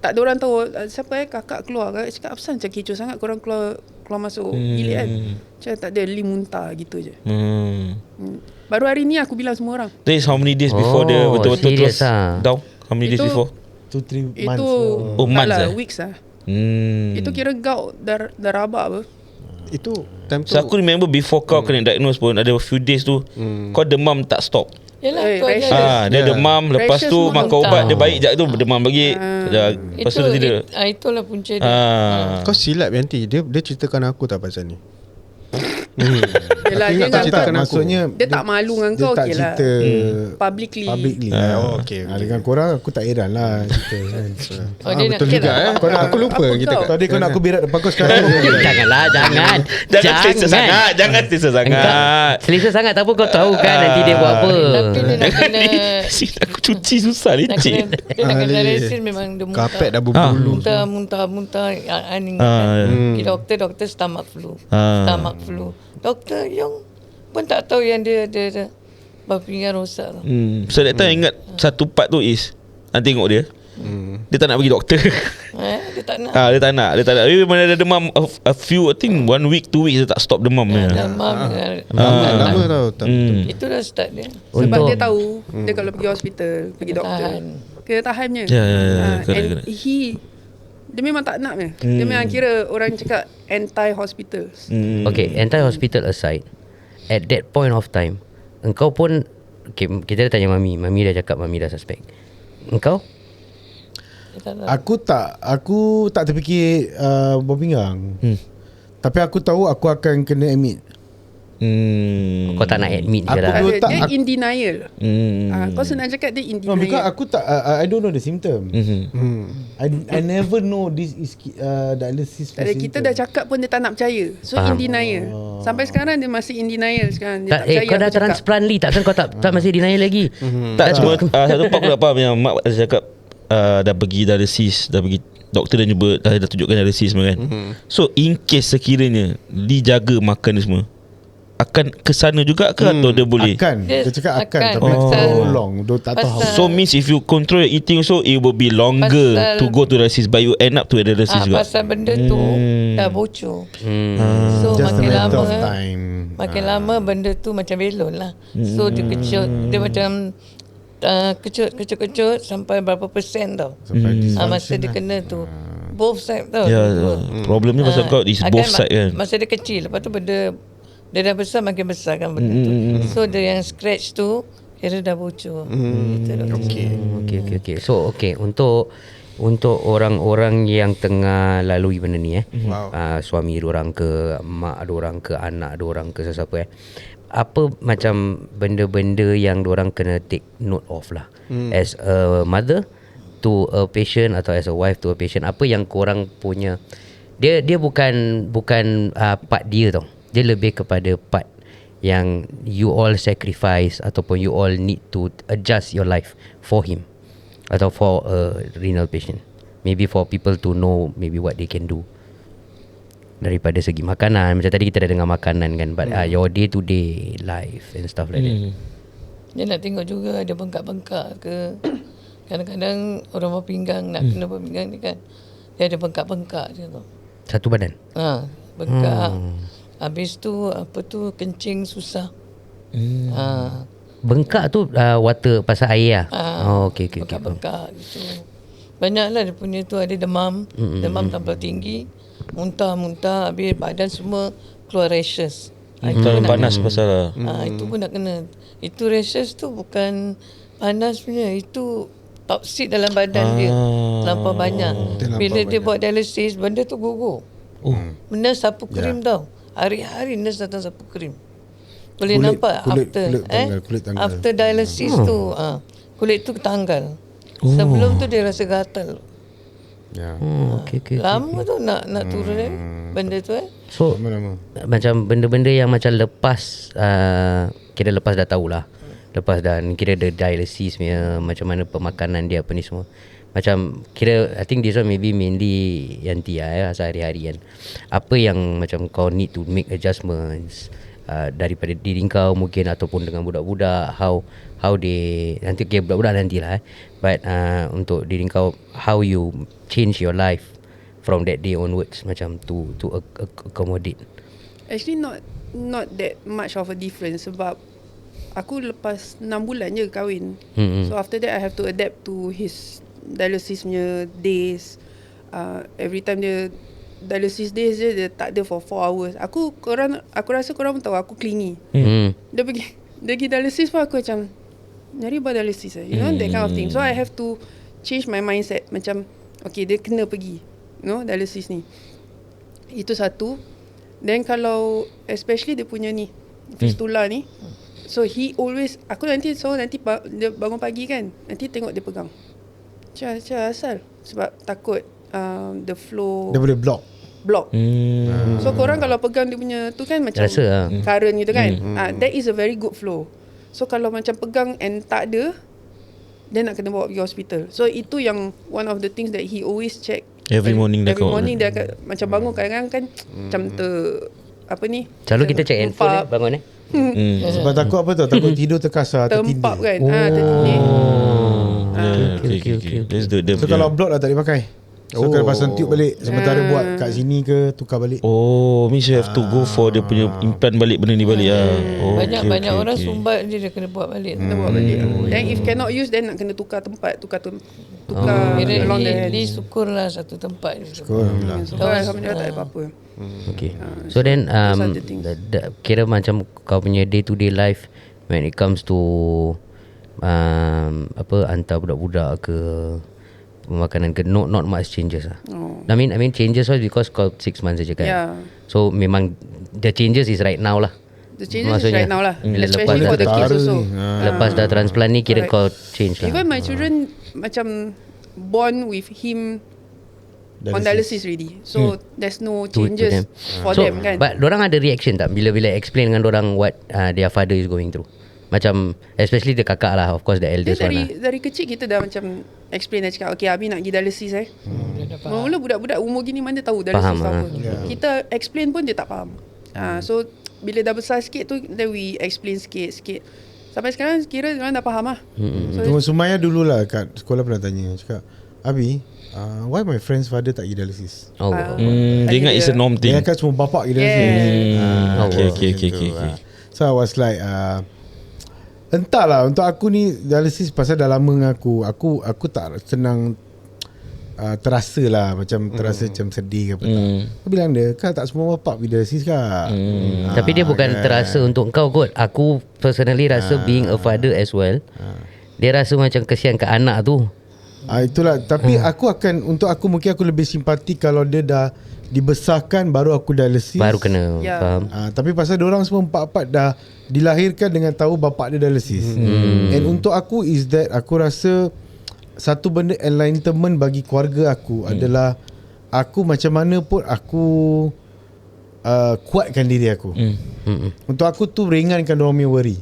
Tak ada orang tahu. Siapa kakak keluar. Kakak cakap, "Apasal macam kecoh sangat korang keluar masuk bilik kan?" Macam tak ada, li muntah gitu je. Baru hari ni aku bilang semua orang. That is how many days before dia betul-betul terus down? How many days before? 2-3 months. Itu months lah, lah. weeks lah. Itu kira gout dah rabak apa. Itu time tu. So aku remember before kau kena diagnose pun ada a few days tu kau demam tak stop. Yalah, kau rashes. ada. Dia demam, lepas Rashes tu semua makan muntah. ubat dia baik jap tu demam lagi. Lepas tu dia tidak. Itulah punca dia. Kau silap nanti. Dia ceritakan aku tak pasal ni. Yelah, dia kau ceritakan aku. Maksudnya dia tak malu dengan kau, tak okay lah. cerita Publicly. Okay. Dengan korang aku tak heran lah cerita kan. Dia nak Betul juga Kau nak Aku lupa Apa kita. kau? Tadi kau nak aku berak depan kau sekarang. Janganlah, jangan. Jangan selesa sangat. Jangan selesa sangat. Selesa sangat tak apa kau tahu kan nanti dia buat apa. Tapi dia nak kena Aku cuci susah nak leceh. kena, dia nak kena resin memang dia muntah. Kapet dah berbulu. Muntah doktor stomach flu. Doktor yang pun tak tahu yang dia Bau pinggang rosak tau. So that time ingat satu part tu is tengok dia. Dia tak nak pergi doktor. Dia tak nak. Dia tak nak. Dia mana ada demam a few, I think 1 week 2 weeks dia tak stop demam. Demam. Lama tau. Itu dah start dia. Sebab dia tahu dia kalau pergi hospital, pergi doktor, kena tahannya. And dia memang tak nak. Dia memang kira orang cakap anti-hospitals. Okay, anti-hospital aside, at that point of time, engkau pun, okay, kita dah tanya Mami dah cakap Mami dah suspect. Engkau? Aku tak terfikir bau pinggang. Tapi aku tahu aku akan kena admit. Kau tak nak admit je lah. Dia in denial. Kau senang cakap dia in denial. Because aku tak I don't know the symptom. I never know this is dialysis for symptom. Kita dah cakap pun dia tak nak percaya. So in denial. Sampai sekarang dia masih in denial sekarang. Dia tak percaya. Kau dah transplant takkan kau tak masih denial lagi. Tak, cuma satu part aku tak faham yang mak ada cakap dah pergi dialysis, dah pergi doktor dah cuba, dah tunjukkan dialysis semua kan. So in case sekiranya dijaga makan ni semua, akan ke sana juga ke atau dia boleh? Dia cakap akan. Tapi long. Dia tak tahu. So means if you control your eating, so it will be longer to go to dialysis, but you end up to dialysis juga. Pasal benda tu dah bocor. So Just makin lama benda tu macam belon lah. So dia kecut, dia macam kecut sampai berapa persen tau. Masa dia kena tu both side tau. Problemnya pasal kau is both side kan. Masa dia kecil, lepas tu benda dia dah besar, makin besar kan benda tu. So dia yang scratch tu kira dah bocor. Okay. So untuk orang-orang yang tengah lalui benda ni suami diorang ke, mak diorang ke, anak diorang ke, sesiapa apa macam benda-benda yang diorang kena take note of lah, as a mother to a patient atau as a wife to a patient. Apa yang korang punya, dia bukan part dia tau, dia lebih kepada part yang you all sacrifice ataupun you all need to adjust your life for him atau for a renal patient. Maybe for people to know maybe what they can do daripada segi makanan. Macam tadi kita dah dengar makanan kan, but your day to day life and stuff like that. Dia nak tengok juga ada bengkak-bengkak ke. Kadang-kadang orang berpinggang nak kena berpinggang ni kan, dia ada bengkak-bengkak je tu. Satu badan? Bengkak. Habis tu apa tu, kencing susah. Bengkak tu water pasal air lah. Okay. Bengkak gitu. Banyaklah dia punya tu, ada demam. Demam tambah tinggi, muntah, habis badan semua keluar rashes. Itu panas pasal itu pun nak kena. Itu rashes tu bukan panas punya, itu toksik dalam badan dia terlampau banyak. Bila dia buat dialysis, benda tu gugur. Nurse sapu krim tau. Hari-hari nurse datang sapu krim. Boleh nampak after dialysis tu kulit tu tanggal. Sebelum tu dia rasa gatal. Okay. Lama tu nak turun benda tu So macam benda-benda yang macam lepas kira lepas dah tahulah, lepas dah kira the dialysis punya macam mana pemakanan dia apa ni semua. Macam kira I think this one maybe mainly Yanti sehari-hari kan. Apa yang macam kau need to make adjustments daripada diri kau mungkin ataupun dengan budak-budak, how they nanti budak-budak nantilah but untuk diri kau, how you change your life from that day onwards macam to accommodate. Actually not that much of a difference sebab aku lepas 6 bulan je kahwin. So after that I have to adapt to his dialysis punya days. Every time dia dialysis days dia tak ada for 4 hours. Aku rasa korang pun tahu aku clingy. Dia pergi dialysis pun aku macam nyari buat dialysis you know, that kind of thing. So I have to change my mindset macam okay, dia kena pergi dialysis ni. Itu satu. Then kalau especially dia punya ni fistula ni, so he always, aku nanti dia bangun pagi kan, nanti tengok dia pegang asal sebab takut the flow dia boleh block. So korang kalau pegang dia punya tu kan macam current gitu kan, that is a very good flow. So kalau macam pegang and tak ada, dia nak kena bawa pergi hospital. So itu yang one of the things that he always check every morning dia akan macam bangun kadang-kadang kan macam apa ni, selalu kita check handphone bangun Sebab takut apa tau? Takut tidur terkasar, Terempap tertindih. kan. Tertindih. Okay. Let's do it. So kalau block dah tak boleh pakai. So kena pasang tube balik. Sementara buat kat sini ke tukar balik. Oh, means you have to go for dia punya implant balik benda ni balik Banyak orang sumbat je dia kena buat balik. Kena buat balik. Then if cannot use, then nak kena tukar tempat. Tukar along the Dia syukurlah satu tempat je. Alhamdullah. So Alhamdulillah tak ada apa-apa. Okay. So then those are the things. kira macam kau punya day to day life when it comes to hantar budak-budak ke makanan ke not much changes lah. I mean changes was because kau 6 months saja kan. Yeah. So memang the changes is right now lah. The changes is right now lah. Bila Especially lepas for the kids also. Lepas dah transplant ni kira kau change lah. Even my children macam born with him on dialysis already. So there's no changes for them kan. But dorang ada reaction tak bila explain dengan dorang what their father is going through? Macam especially the kakak lah, of course the Dia eldest one lah. dari kecil kita dah macam explain dah cakap, okay Abi nak pergi dialysis Mula budak-budak umur gini mana tahu dialysis Faham, apa. Kita explain pun dia tak faham. So bila dah besar sikit tu, then we explain sikit-sikit. Sampai sekarang kira orang dah faham lah. Tunggu Sumaya dululah kat sekolah pernah tanya. Cakap, Abi, why my friend's father tak pergi dialysis? Dia ingat it's a norm thing. Dia kan semua bapak pergi dialysis. Okay. So I was like entahlah, untuk aku ni dialysis pasal dah lama dengan aku tak senang terasa lah macam sedih ke apa tak. Aku bilang dia, kan tak semua bapak pergi dialysis kan. Tapi dia bukan terasa untuk kau kot. Aku personally rasa being a father as well, dia rasa macam kesian ke anak tu. Itulah. Tapi untuk aku mungkin aku lebih simpati kalau dia dah dibesarkan baru aku dialysis. Baru kena faham. Tapi pasal diorang semua empat-empat dah dilahirkan dengan tahu bapak dia dialysis. And untuk aku is that aku rasa satu benda enlightenment bagi keluarga aku adalah aku macam mana pun aku kuatkan diri aku. Untuk aku tu ringankan diorang punya worry.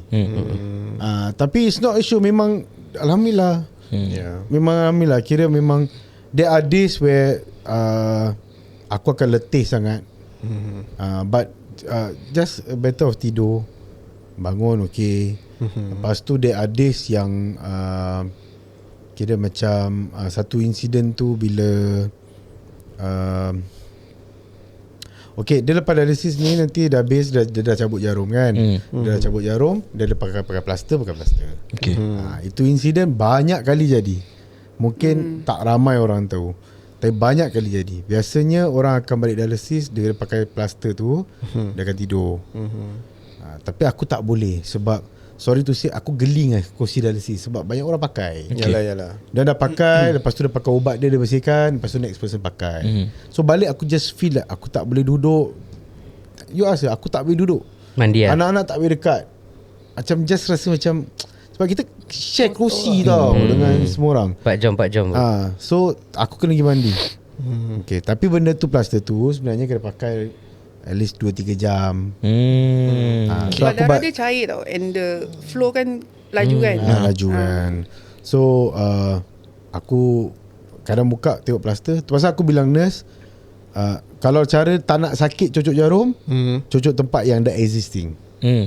Tapi it's not issue. Memang Alhamdulillah. Memang Alhamdulillah. Kira memang there are days where aku akan letih sangat. But just better of tidur, bangun okay. Lepas tu there are days yang kira macam satu insiden tu bila okay, dia lepas dialysis ni nanti dah habis, dia dah cabut jarum kan. Dia dah cabut jarum, dia dah pakai plaster. Okay. Itu insiden banyak kali jadi. Mungkin tak ramai orang tahu, tapi banyak kali jadi. Biasanya orang akan balik dialysis, dia pakai plaster tu, dia akan tidur. Tapi aku tak boleh sebab sorry to say, aku geli dengan kursi dialysis sebab banyak orang pakai. Yalah. Dia dah pakai, lepas tu dia pakai ubat dia bersihkan, lepas tu next person pakai. So balik aku just feel like aku tak boleh duduk. You ask aku tak boleh duduk. Mandi lah. Anak-anak tak boleh dekat. Macam just rasa macam, sebab kita share kerusi tau dengan semua orang. 4 jam. So aku kena pergi mandi. Okay, tapi benda tu plaster tu sebenarnya kena pakai at least 2-3 jam. So sebab darah dia cair tau, and the flow kan laju kan. Laju kan. So aku kadang buka tengok plaster. Pasal aku bilang nurse, kalau cara tak nak sakit cocok jarum, cocok tempat yang dah existing.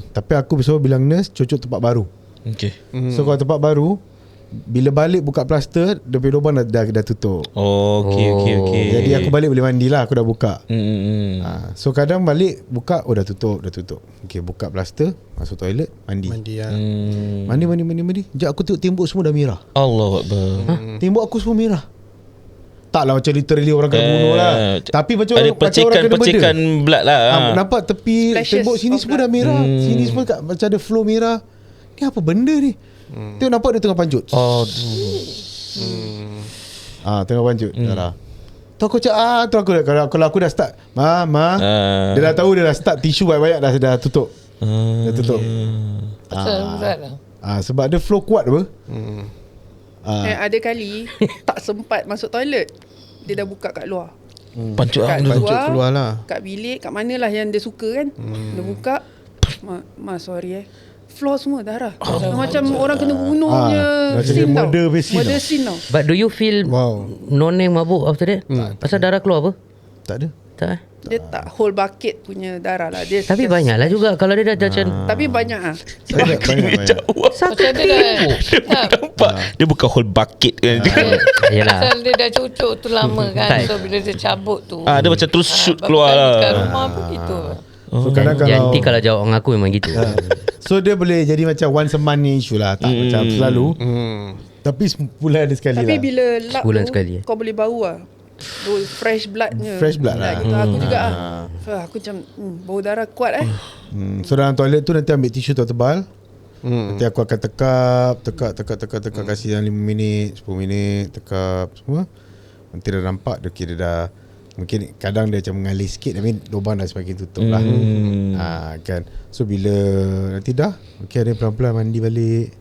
Tapi aku selalu bilang nurse, cocok tempat baru. Okay. So kalau tempat baru, bila balik buka plaster, dia punya lubang dah tutup. Okay. Jadi aku balik boleh mandi lah, aku dah buka. So kadang balik buka, dah tutup. Okay, buka plaster, masuk toilet, mandi. Mandi. Sekejap aku tengok tembok semua dah merah. Allahuakbar. Tembok aku semua merah. Taklah macam literally orang kena bunuh lah. Tapi macam ada orang kena percikan blood lah. Nampak tepi Flashes tembok sini semua dah merah. Sini semua macam ada flow merah. Ni apa benda ni? Tengok nampak dia tengah pancut. Tengah pancut. Darah. Tu aku cakap tu aku kalau aku dah start dia dah tahu, dia dah start tisu banyak-banyak dah tutup. Dah tutup. Berat lah. Sebab dia flow kuat apa? Ada kali tak sempat masuk toilet, dia dah buka kat luar. Pancut Kat keluar lah. Kat bilik, kat manalah yang dia suka kan. Dia buka, sorry floor semua darah. Macam orang kena bunuh punya scene tau. Murder scene tau. But do you feel Noneng mabuk after that? Pasal darah keluar apa? Tak ada. Tak. Dia tak whole bucket punya darah lah. Dia Tapi banyak lah juga kalau dia dah macam Tapi banyak ah. Banyak. Pasal dia dah Nampak dia bukan whole bucket kan. Yalah. Pasal dia dah cucuk tu lama kan. Tak. So bila dia cabut tu Dia macam terus shoot baru keluar kali lah. kat rumah begitu. So kadang kalau Janti kalau jawab dengan aku memang gitu. So dia boleh jadi macam once a month ni issue lah. Tak macam selalu. Tapi sebulan ada sekali Tapi lah. bila lap Sebulan tu sekali. kau boleh bau lah. Bau fresh bloodnya. Fresh blood lah. Gitu. Aku juga So, aku macam bau darah kuat So dalam toilet tu nanti ambil tisu tebal. Nanti aku akan tekak kasih dalam 5 minit, 10 minit, tekap semua. Nanti dah nampak dia kira dah mungkin kadang dia macam mengalir sikit tapi lubang dah semakin tutup lah. Kan. So bila nanti dah okey ada pelan-pelan mandi balik.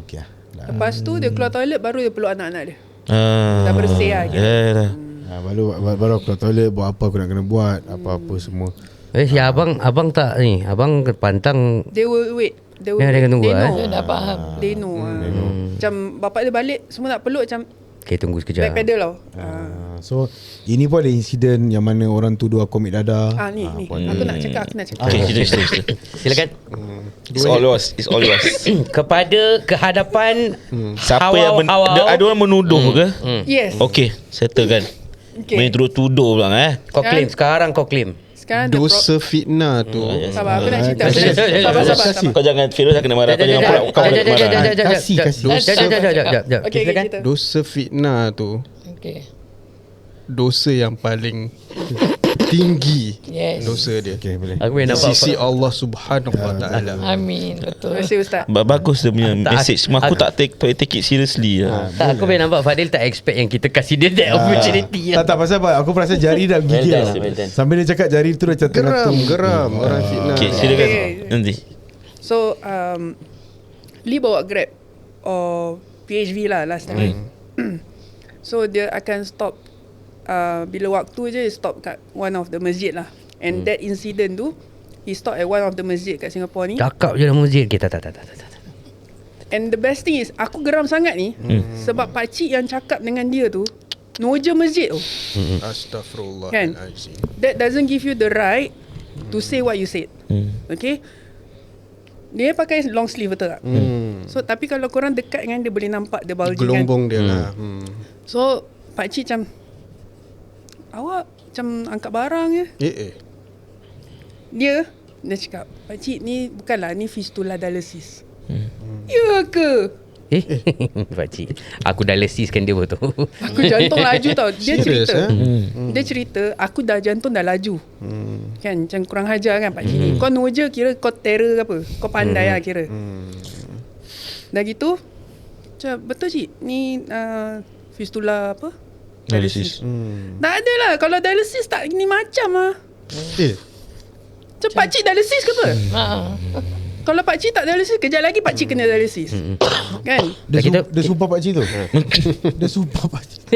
Okey lah. Lepas tu dia keluar toilet baru dia peluk anak-anak dia. Dah bersih lah kira. Baru aku keluar toilet buat apa aku nak kena buat, apa-apa semua. Si abang tak ni. Abang pantang They will wait. They akan tunggu know. Dia dah faham. They know. Macam bapak dia balik semua nak peluk macam okay, tunggu sekejap. backpedal tau. So ini pun ada insiden yang mana orang tuduh aku ambil dadah. Ni. Aku nak cakap. Okay, cerita. Silakan. It's all yours. Kepada kehadapan Siapa yang awal. ada orang menuduh ke? Yes. Okay, settle kan. Main tuduh pula Kau claim. Sekarang kau claim. Sekarang Dosa fitnah tu. Sabar, aku nak cerita. Sabar. Kau jangan Firoz kena marah. Kau jangan pula kau marah. Kasih. Okay, cerita. Dosa fitnah tu Okay. dosa yang paling tinggi. Yes. Dosa dia. Okay, boleh. Aku boleh Di nampak. sisi Allah Subhanahu Wa Taala. Amin. Betul. Terima kasih Ustaz. Bagus dia punya Tak, message. Aku tak take it seriously lah. Tak, aku boleh nampak Fadil tak expect yang kita kasih dia that opportunity. Tak pasal apa. Aku perasan jari dah gigil. Well done. Sambil dia cakap jari tu macam Geram orang fitnah. Okay, silakan. Okay. Nanti. So Lee bawa Grab or PHV lah last time. So dia akan stop bila waktu je stop kat one of the masjid lah. And that incident tu he stop at one of the masjid kat Singapore ni. Cakap je dalam masjid. Okay, tak. And the best thing is aku geram sangat ni sebab pakcik yang cakap dengan dia tu noja masjid tu. Astaghfirullah. Kan? That doesn't give you the right to say what you said. Okay? Dia pakai long sleeve betul tak? So tapi kalau korang dekat dengan dia boleh nampak dia bulging kan. Gelombong dia lah. So pakcik macam awak macam angkat barang je. Dia cakap pakcik ni bukanlah ni fistula dialysis. Ya ke? Pakcik, aku dialysiskan dia betul. Aku jantung laju tau. Dia Serious, cerita Dia cerita aku dah jantung dah laju. Kan macam kurang hajar kan pakcik ni. Kau noja kira kau terror ke apa. Kau pandai lah kira. Dah gitu macam betul cik ni fistula apa Dialysis. Tak ada lah. Kalau dialysis tak ni macam lah. Macam pakcik dialysis ke apa? Kalau pakcik tak dialysis, kejap lagi pakcik kena dialysis. Kan? Dia sumpah pakcik tu. Dia sumpah pakcik.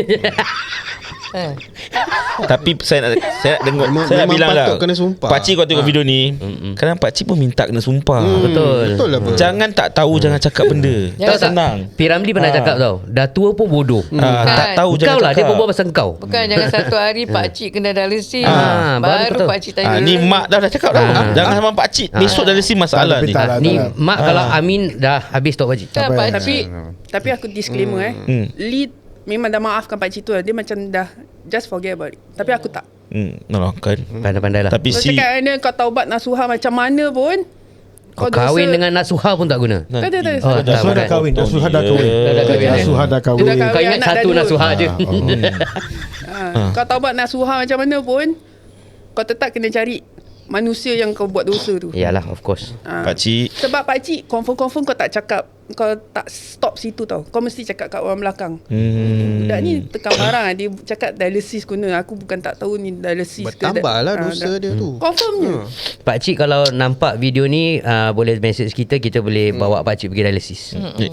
Tapi saya nak tengok. Saya nak bilang lah, patut kena sumpah. pakcik kau tengok video ni, kadang pakcik pun minta kena sumpah. Betul lah. Jangan tak tahu, jangan cakap benda. Tak senang. Piramli pernah cakap tau, dah tua pun bodoh. Tak tahu Kau jangan lah, dia cakap. berbual pasal kau. Bukan jangan satu hari pakcik kena dialysis. baru Baru betul. pakcik tanya. Ni mak dah cakap dah. Jangan sama pakcik. Besok dah lesi masalah ni. Ni mak kalau Amin dah habis tok pakcik. Tak, Tapi aku disclaimer Lee memang dah maafkan pakcik tu lah. Dia macam dah just forget about it. Tapi aku tak. Nah, kan. Pandai-pandai lah. Tapi Kau si cakap dengan kau taubat nasuha macam mana pun Kau kahwin dengan Nasuha pun tak guna. Tak ada. Oh, tak, Nasuha dah bukan. kahwin. Nasuha dah kahwin. Nasuha dah kahwin. Dia dah kahwin. Kau ingat anak dah satu dua. Nasuha je. Kau taubat nasuha macam mana pun kau tetap kena cari manusia yang kau buat dosa tu. Yalah, of course. pakcik Sebab pakcik confirm kau tak cakap, kau tak stop situ tau. Kau mesti cakap kat orang belakang. Budak ni tekan barang lah. Dia cakap dialysis guna. Aku bukan tak tahu ni dialysis Bertambah lah dosa dia tu. Confirmnya. Pakcik kalau nampak video ni boleh message kita boleh bawa pakcik pergi dialysis.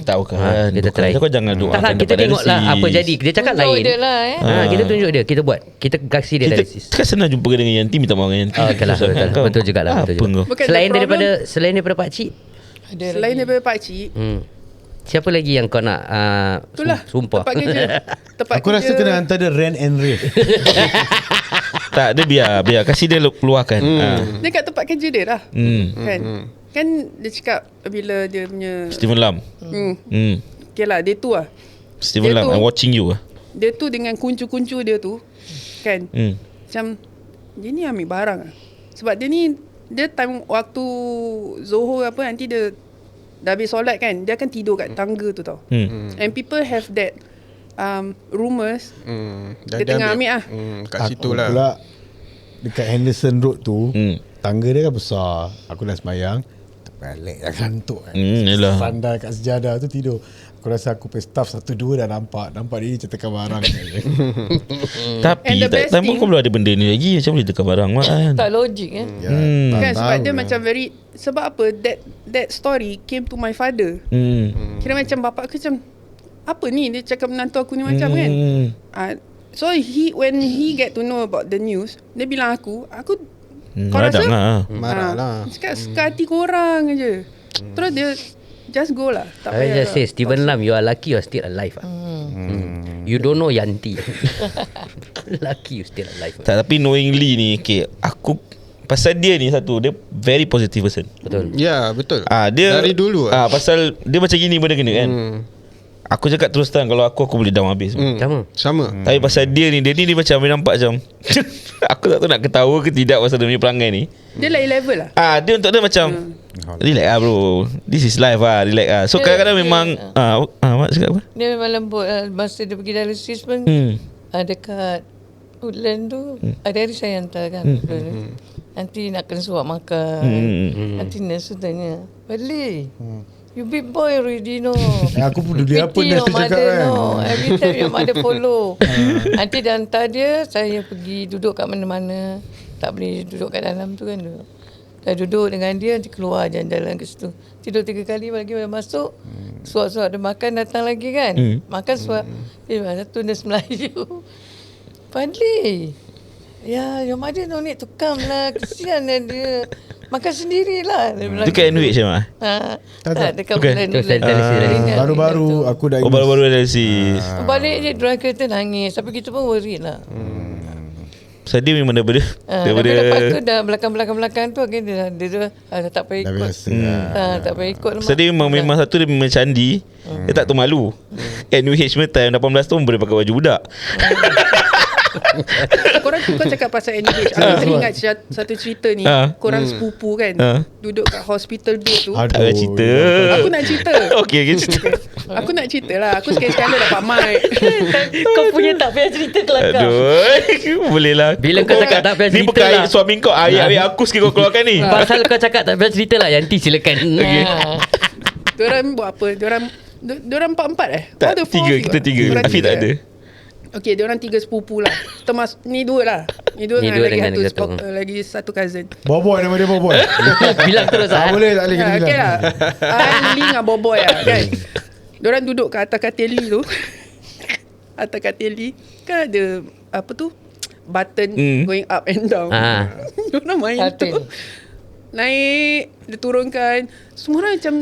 tahu kan. Kita try. Kau jangan doakan Tak, kita tengoklah apa jadi. Dia cakap Tunjuk lain. dia lah, Kita tunjuk dia. Kita buat. Kita kasih dia dialysis. Kita kan senang jumpa dengan Yanti, minta maaf dengan Yanti. Okay lah, betul juga lah. Betul juga. Bukan Selain the problem. daripada pakcik, Selain daripada pakcik, siapa lagi yang kau nak itulah sumpah? tempat kerja. Tempat Aku rasa kerja. kena hantar dia rent and rave. Tak, dia biar kasih dia keluarkan. Dia kat tempat kerja dia dah. Kan? Kan dia cakap bila dia punya Steven Lam. Okay lah, dia tu lah. Steven Dia Lam, tu- I'm watching you. Dia tu dengan kuncu-kuncu dia tu, kan? Macam dia ni ambil barang lah. Sebab dia time waktu Zohor apa, nanti dia dah habis solat kan, dia akan tidur kat tangga tu tau. And people have that rumours dia tengah ambil lah. Kat situ Aku lah. pula dekat Henderson Road tu, tangga dia kan besar. Aku dah sembayang, terbalik dah kantuk kan. Yelah. Sandal kat sejadah tu tidur. Aku rasa aku punya staff 1-2 dah nampak dia cetakkan barang. Tapi And the tak best tahu thing- pun belum ada benda ni lagi. Macam boleh tekan barang mak kan. Tak logik kan. Kan sebab dia macam very, sebab apa that story came to my father. Kira macam bapak aku macam, apa ni dia cakap menantu aku ni macam kan. So when he get to know about the news, dia bilang aku kau rasa Radang lah. Marah lah. Cakap suka hati korang je. Terus dia just go lah. Tak I payah just say Steven Lam, you are lucky you're still alive. You don't know Yanti. Lucky you still alive. Tak, tapi knowingly ni, okay, aku pasal dia ni satu, dia very positive person. Betul. Ya, betul. Dia Dari dulu pasal dia macam gini benda kena kan. Aku cakap terus terang, kalau aku boleh down habis. Sama. Tapi pasal dia ni macam dia nampak macam aku tak tahu nak ketawa ke tidak pasal dia punya perangai ni. Dia lain level lah. Dia untuk dia macam relax lah bro, this is life lah, relax lah. So kadang-kadang memang Mak cakap apa? Dia memang lembut lah. Masa dia pergi dialysis pun dekat Woodland tu ada hari saya hantar kan. Nanti nak kena suap makan. Nanti nurse tu tanya, Bali, you big boy already no. Aku peduli apa Pity nurse tu your cakap mother, kan. no. Every time your mother follow. Nanti dia hantar dia, saya pergi duduk kat mana-mana. Tak boleh duduk kat dalam tu kan. Dah duduk dengan dia, nanti keluar jalan-jalan ke situ. Tidur 3 kali, lagi dah masuk. Suap-suap dia makan, datang lagi kan. Makan suap. Dia satu nurse Melayu. Fadli, your mother no need to come lah. Kesian lah dia. Makan sendirilah. Itu kat NUH je Mak? Tak, dekat Bukan. bulan. Itu dialysis. Baru-baru aku dah Baru-baru dialysis. Balik je drive kereta nangis. Tapi kita pun worried lah. Pasal dia memang daripada Tapi lepas tu dah belakang-belakang tu dia tak payah dah ikut. biasa. Tak payah ikut. Pasal dia memang satu, dia memang candi. Dia tak tahu malu. NUH punya time 18 tahun boleh pakai baju budak. Korang cakap pasal NUH. Aku teringat satu cerita ni. Korang sepupu kan duduk kat hospital bed tu. Tak ada cerita. Aku nak cerita. Okay cerita. Aku nak cerita lah. Aku sekali-sekala dapat mic. Kau punya tak payah cerita kelakar. Aduh. Boleh lah. Bila kau cakap tak payah Ni cerita bukan lah. suami kau. Ayat aku sikit kau keluarkan ni. Pasal kau cakap tak payah cerita lah, Yanti silakan. Diorang buat apa? Diorang 4-4 Tak, Oh, ada 3. Kita 3. Afi tak ada. Okay, diorang 3 sepupu lah. Ni 2 lah. Ni 2 Ni dengan dua lagi dengan satu satu. lagi satu cousin. Boboy nama dia Boboy. Bilang terus Tak lah. boleh, tak boleh kena Okay bilang. lah. Ali dengan Boboy lah kan. Diorang duduk kat atas katil tu. Atas katil kan ada apa tu, button going up and down. Diorang main Katil. tu. Naik, dia turunkan. Semua orang macam,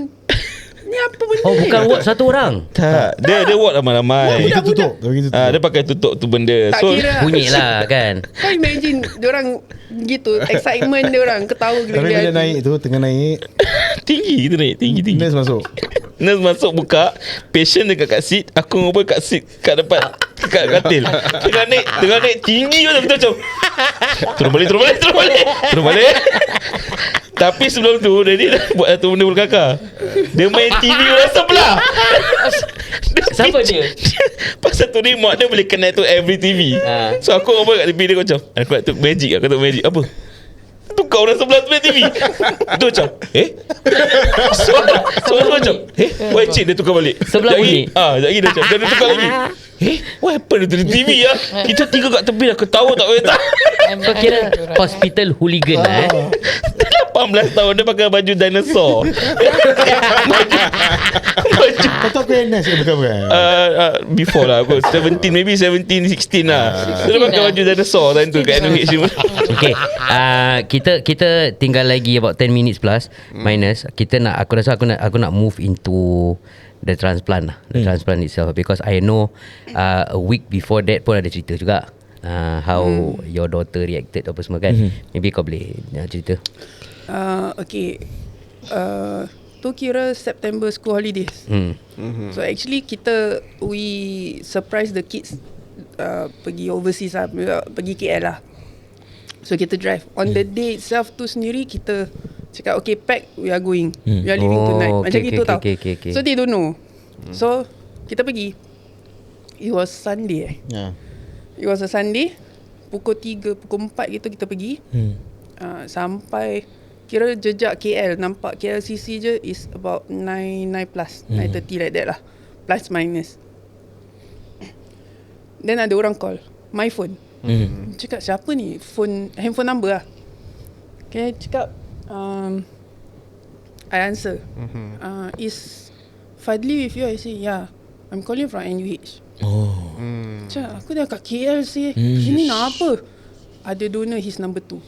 ni apa benda Oh, ni? bukan ward satu orang. Tak. Dia ward ramai-ramai. Kita tutup. Dia pakai tutup tu benda. Tak So kira. Bunyi lah kan. Kau imagine diorang gitu, excitement diorang, ketawa Tapi bila gila-gila. naik tu, tengah naik, tinggi kita naik. Tinggi. nurse masuk. Nurse masuk buka, patient dekat kat seat, aku ngobrol kat seat kat depan kat katil. Tengah naik tinggi macam turun balik. Tapi sebelum tu dia dah buat satu benda berkakak. Dia main TV orang sebelah. Siapa dia? Pasal tu remote dia boleh connect to every TV. So aku ngobrol kat TV dia macam, aku nak tengok magic. Apa? Tukar orang sebelah tu main TV. Dia macam So macam why cik dia tukar balik Sebelah bunyi. sekejap lagi dia macam dia tukar lagi. What happened to the TV lah. Kita 3 kat tepi dah ketawa tak boleh tak. Kau kira hospital hooligan lah 18 tahun dia pakai baju dinosaur. Kau tahu PNS ke bukan? Before lah aku 17 maybe 17 16 lah. So dia pakai baju dinosaur time tu kat NUH semua. Okay, kita tinggal lagi about 10 minutes plus minus. Kita nak, aku rasa aku nak move into the transplant lah, the transplant itself, because I know a week before that pun ada cerita juga how your daughter reacted apa semua kan. Maybe kau boleh cerita. Okay. Tu kira September school holidays. So actually we surprise the kids pergi overseas lah, pergi KL lah. So kita drive. On the day itself tu sendiri kita cakap okay pack, we are going. We are leaving tonight. Macam gitu tau. Okay. So they don't know. So kita pergi. It was Sunday It was a Sunday. Pukul 3, pukul 4 gitu kita pergi. Sampai kira jejak KL, nampak KLCC je is about 9 plus 9:30 like that lah, plus minus. Then ada orang call my phone. Cakap siapa ni, handphone number lah. Okay, cakap I answer. Is Fadli with you? I say yeah, I'm calling from NUH. Cakap aku dah kat KL sih. Ini nak apa? Ada donor his number 2.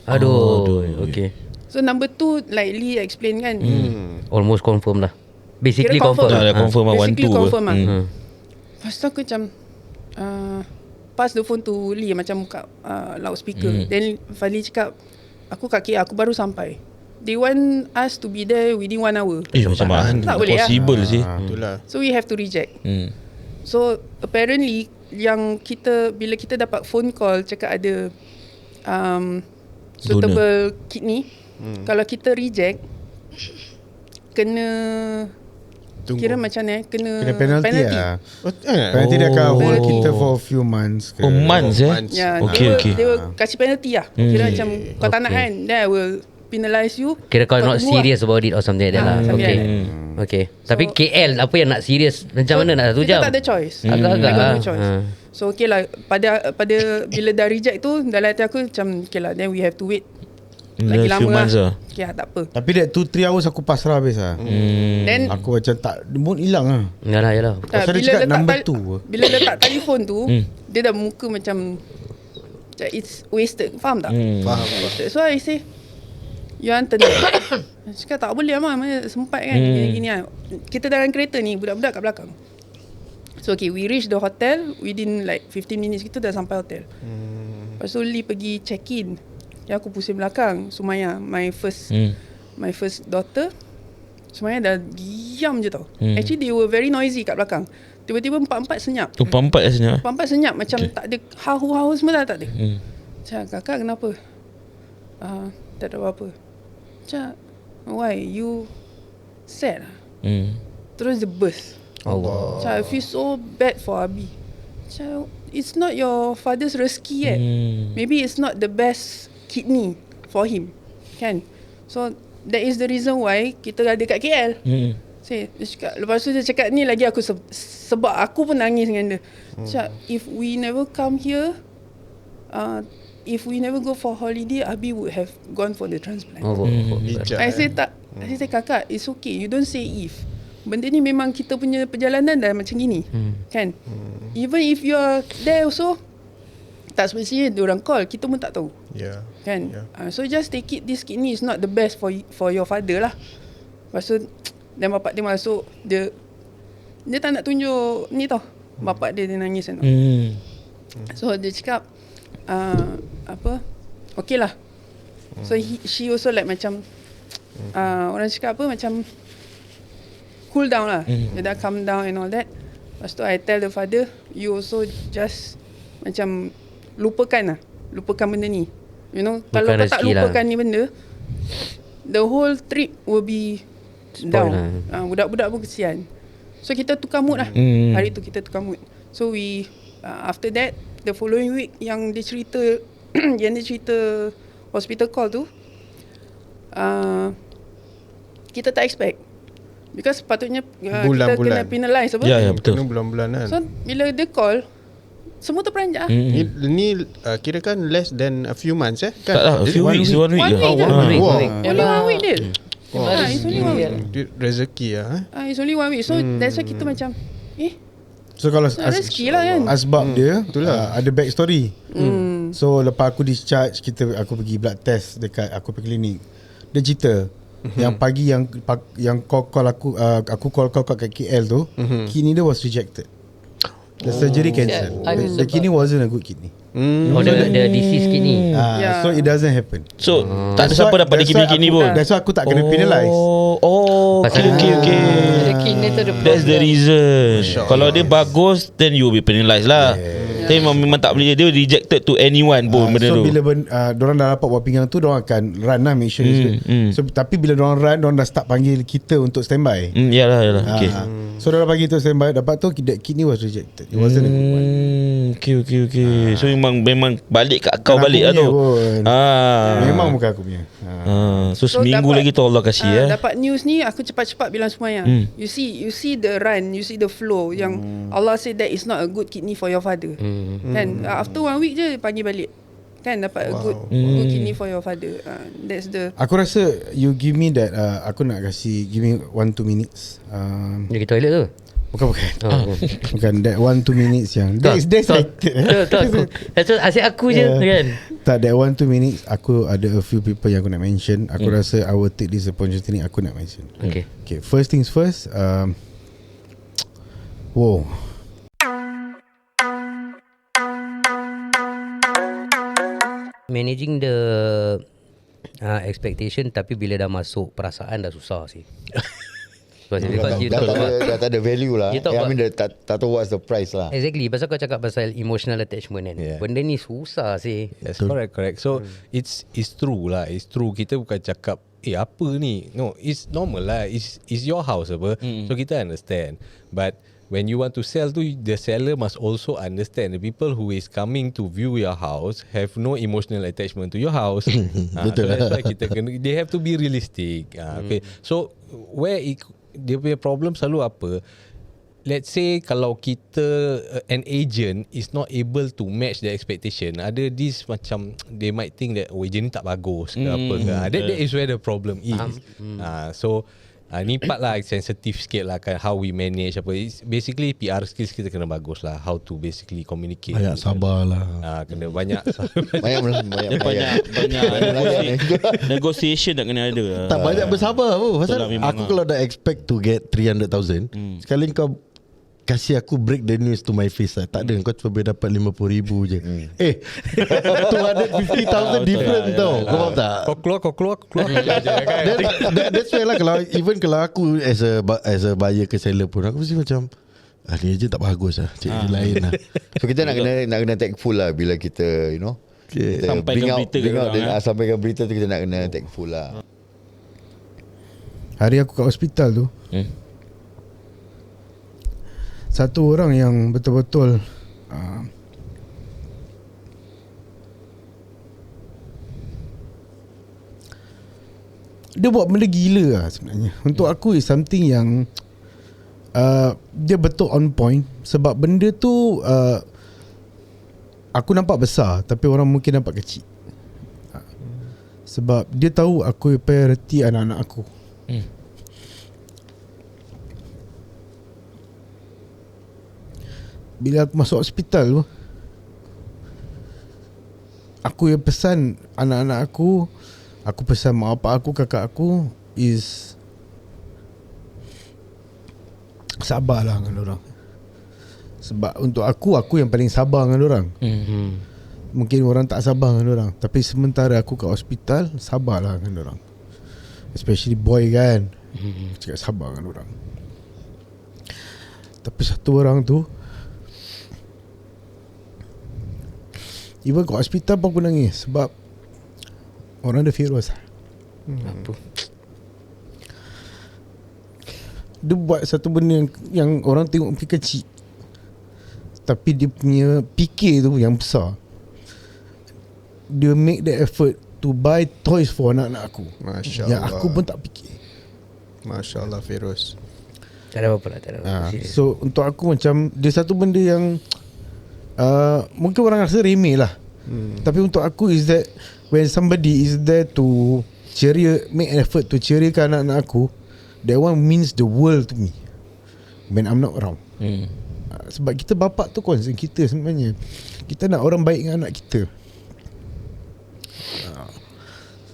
Aduh. Okay. So number 2 like Lee explain kan, Almost confirm lah. Basically kira confirm. Confirm lah, Basically 1-2 confirm lah. Lepas tu aku macam pass the phone to Lee, macam buka loudspeaker. Then Fadli cakap, aku kat KL, aku baru sampai. They want us to be there within 1 hour. Macam mana? Tak boleh lah. Possible sih. Itulah. So we have to reject. So apparently yang bila kita dapat phone call cakap ada suitable kidney, kalau kita reject kena kira macam ni, kena penalty lah. Penalty dia akan hold kita for a few months. Months Yeah, Okay. They will kasih penalty lah. Kira macam kau tak nak kan, then I will penalise you. Kira kau not tunggu serious about it or something like that lah. something Okay. like Okay. Tapi KL apa yang nak serious? Macam mana nak 1 jam? Kita tak ada choice. Agak-agak I got lah. no choice. So okay lah, pada bila dah reject tu, dalam hati aku macam okay lah, then we have to wait lagi lama lah. Okay lah, tak apa. Tapi that 2-3 hours aku pasrah habis lah. Then Aku macam tak, mood hilang lah. Yalah. Pasal dia cakap number 2. bila letak telefon tu, dia dah muka macam it's wasted. Faham tak? Faham. So I say, you want tenang. Cakap tak boleh lah, mana sempat kan, gini lah. Kita dalam kereta ni, budak-budak kat belakang. So okay, we reach the hotel within like 15 minutes kita dah sampai hotel. Lepas tu Lee pergi check in. Yang aku pusing belakang, Sumaya, my first daughter. Sumaya dah diam je tau. Actually they were very noisy kat belakang. Tiba-tiba empat-empat senyap. Empat-empat senyap. Empat-empat senyap macam tak ada hahu-hahu semua dah tak ada. Cakap, kakak kenapa? Tak ada apa-apa. Cakap, why? You sad lah? Terus dia burst. Allah. Cakap, I feel so bad for Abi. Cakap, it's not your father's rezeki yet. Maybe it's not the best kidney for him. Kan? So, that is the reason why kita ada kat KL. Dia cakap, lepas tu dia cakap ni lagi aku sebab aku pun nangis dengan dia. Cakap, if we never come here, if we never go for holiday, Abi would have gone for the transplant. I say tak. I say kakak, it's okay. You don't say if. Benda ni memang kita punya perjalanan dah macam gini. Kan? Even if you are there also, tak semestinya diorang call, kita pun tak tahu. Yeah. Kan? So just take it, this kidney is not the best for your father lah. Lepas tu, dan bapak dia masuk, dia tak nak tunjuk ni tau. Bapak dia nangis kan. So dia cakap, okay lah. So she also like macam, orang cakap apa, macam cool down lah. Dia dah calm down and all that. Lepas tu I tell the father, you also just macam lupakan benda ni. You know, kalau kau tak lupakan ni benda, the whole trip will be down. Budak-budak pun kesian. So kita tukar mood lah. Hari tu kita tukar mood. So we after that, the following week yang dia cerita hospital call tu, kita tak expect. Because patutnya kita kena penalize apa? Ya, betul. Bulan-bulan kan. So bila dia call, semua terperanjat. Ni kira kan less than a few months kan? Tak lah, a few weeks, 1 week. One week je. One week. Only 1 week dia. It's only 1 week. Rezeki lah. It's only 1 week. So that's why kita macam So kalau rezeki lah kan. asbab dia ada back story. So lepas aku discharge, aku pergi blood test dekat aku pergi klinik. Dia cerita yang pagi yang call aku call kat KL tu, kidney dia was rejected. The surgery cancelled. The kidney wasn't a good kidney. the disease kidney. Yeah. So it doesn't happen. So tak ada siapa dapat dia kidney pun. That's why aku tak kena penalize. Okay. Kidney tu ada That's the problem. reason. Kalau dia bagus, then you will be penalized lah. Tapi memang tak boleh, dia rejected to anyone pun benda So tu. bila diorang dah dapat buat pinggang tu, diorang akan run lah, make sure So tapi bila diorang run, diorang dah start panggil kita untuk standby. Yalah. Okay. So diorang panggil untuk standby, dapat tu that kidney was rejected. It wasn't a good one. Okay. So memang balik kat kau Bukan balik lah aku tu. punya Memang bukan aku punya. So seminggu dapat- lagi tu Allah kasih Dapat news ni aku cepat-cepat bilang semuanya. You see the run, you see the flow yang Allah say that is not a good kidney for your father. Kan after 1 week je panggil balik. Kan dapat a good kidney for your father. That's the Aku rasa you give me that aku nak kasih give me 1-2 minutes. Dia pergi toilet tu. Bukan. Bukan that 1-2 minutes yang that's like Asyik aku je kan. Tak, that 1-2 minutes aku ada a few people yang aku nak mention. Aku rasa I will take this opportunity aku nak mention. Okay, first things first. Wow. Managing the expectation, tapi bila dah masuk perasaan dah susah sih. Dah tak ada value lah. I mean tak tahu what's the price lah. Exactly. Pasal kau cakap pasal emotional attachment kan. Benda ni susah sih. Yes, correct. So it's true lah. It's true. Kita bukan cakap apa ni. No, it's normal lah. It's your house apa. So kita understand. But when you want to sell tu, the seller must also understand the people who is coming to view your house have no emotional attachment to your house. So that's why kita kena, they have to be realistic. Okay. So where dia punya problem selalu apa? Let's say kalau kita an agent is not able to match the expectation, ada this macam they might think that agent ni tak bagus ke apa ke. That is where the problem is. So ni part lah sensitive sikit lah kan, how we manage apa. It's basically PR skills kita kena bagus lah, how to basically communicate. Banyak sabar lah. Kena banyak negotiation tak kena ada. Tak banyak bersabar pun. Pasal aku kalau dah expect to get 300,000, sekali kau kasih aku break the news to my face lah. Tak ada, kau cuma dapat 50,000 je. 250,000 different tau. Kau faham tak? Kau keluar That's why lah, kalau aku as a buyer ke seller pun, aku mesti macam dia je tak bagus lah, cik lain lah. So kita nak kena take full lah bila kita kita sampaikan berita sampaikan berita tu, kita nak kena take full lah. Hari aku kat hospital tu, satu orang yang betul-betul dia buat benda gila lah sebenarnya. Untuk aku is something yang dia betul on point. Sebab benda tu aku nampak besar, tapi orang mungkin nampak kecil. Sebab dia tahu aku priority anak-anak aku. Bila aku masuk hospital tu, aku yang pesan anak-anak aku pesan mak bapak aku, kakak aku is sabarlah dengan orang. Sebab untuk aku yang paling sabar dengan orang. Mungkin orang tak sabar dengan orang, tapi sementara aku kat hospital, sabarlah dengan orang. Especially boy kan. Cakap sabar dengan orang. Tapi satu orang tu, even kat hospital pun aku nangis. Sebab orang ada virus. Apa? Dia buat satu benda yang orang tengok mungkin kecil, tapi dia punya fikir tu yang besar. Dia make the effort to buy toys for anak-anak aku. Masya yang Allah. aku pun tak fikir. Masya Allah, Feroz. Tak ada apa-apa lah, tak ada apa-apa. So untuk aku macam dia satu benda yang mungkin orang rasa remeh lah. Tapi untuk aku is that when somebody is there to make an effort to cheerkan anak-anak aku, that one means the world to me when I'm not around. Sebab kita bapak tu concern kita sebenarnya. Kita nak orang baik dengan anak kita.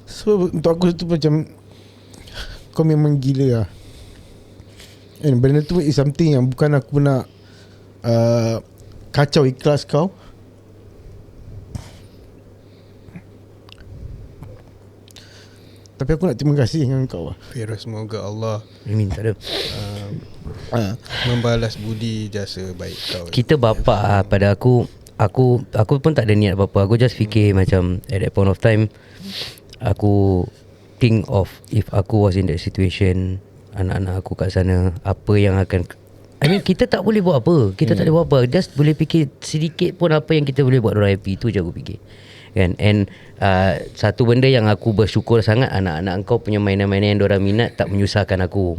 So untuk aku tu macam kau memang gila lah. And benda tu is something yang bukan aku nak kacau ikhlas kau. Tapi aku nak terima kasih dengan kau. Firas, semoga Allah Minta ada. membalas budi jasa baik kau. Kita bapa pada aku pun tak ada niat apa-apa. Aku just fikir macam at that point of time aku think of if aku was in that situation, anak-anak aku kat sana, apa yang akan kita tak boleh buat apa. Kita tak boleh buat apa. Just boleh fikir sedikit pun apa yang kita boleh buat orang happy. Itu je aku fikir kan. And satu benda yang aku bersyukur sangat, anak-anak kau punya mainan-mainan yang diorang minat tak menyusahkan aku.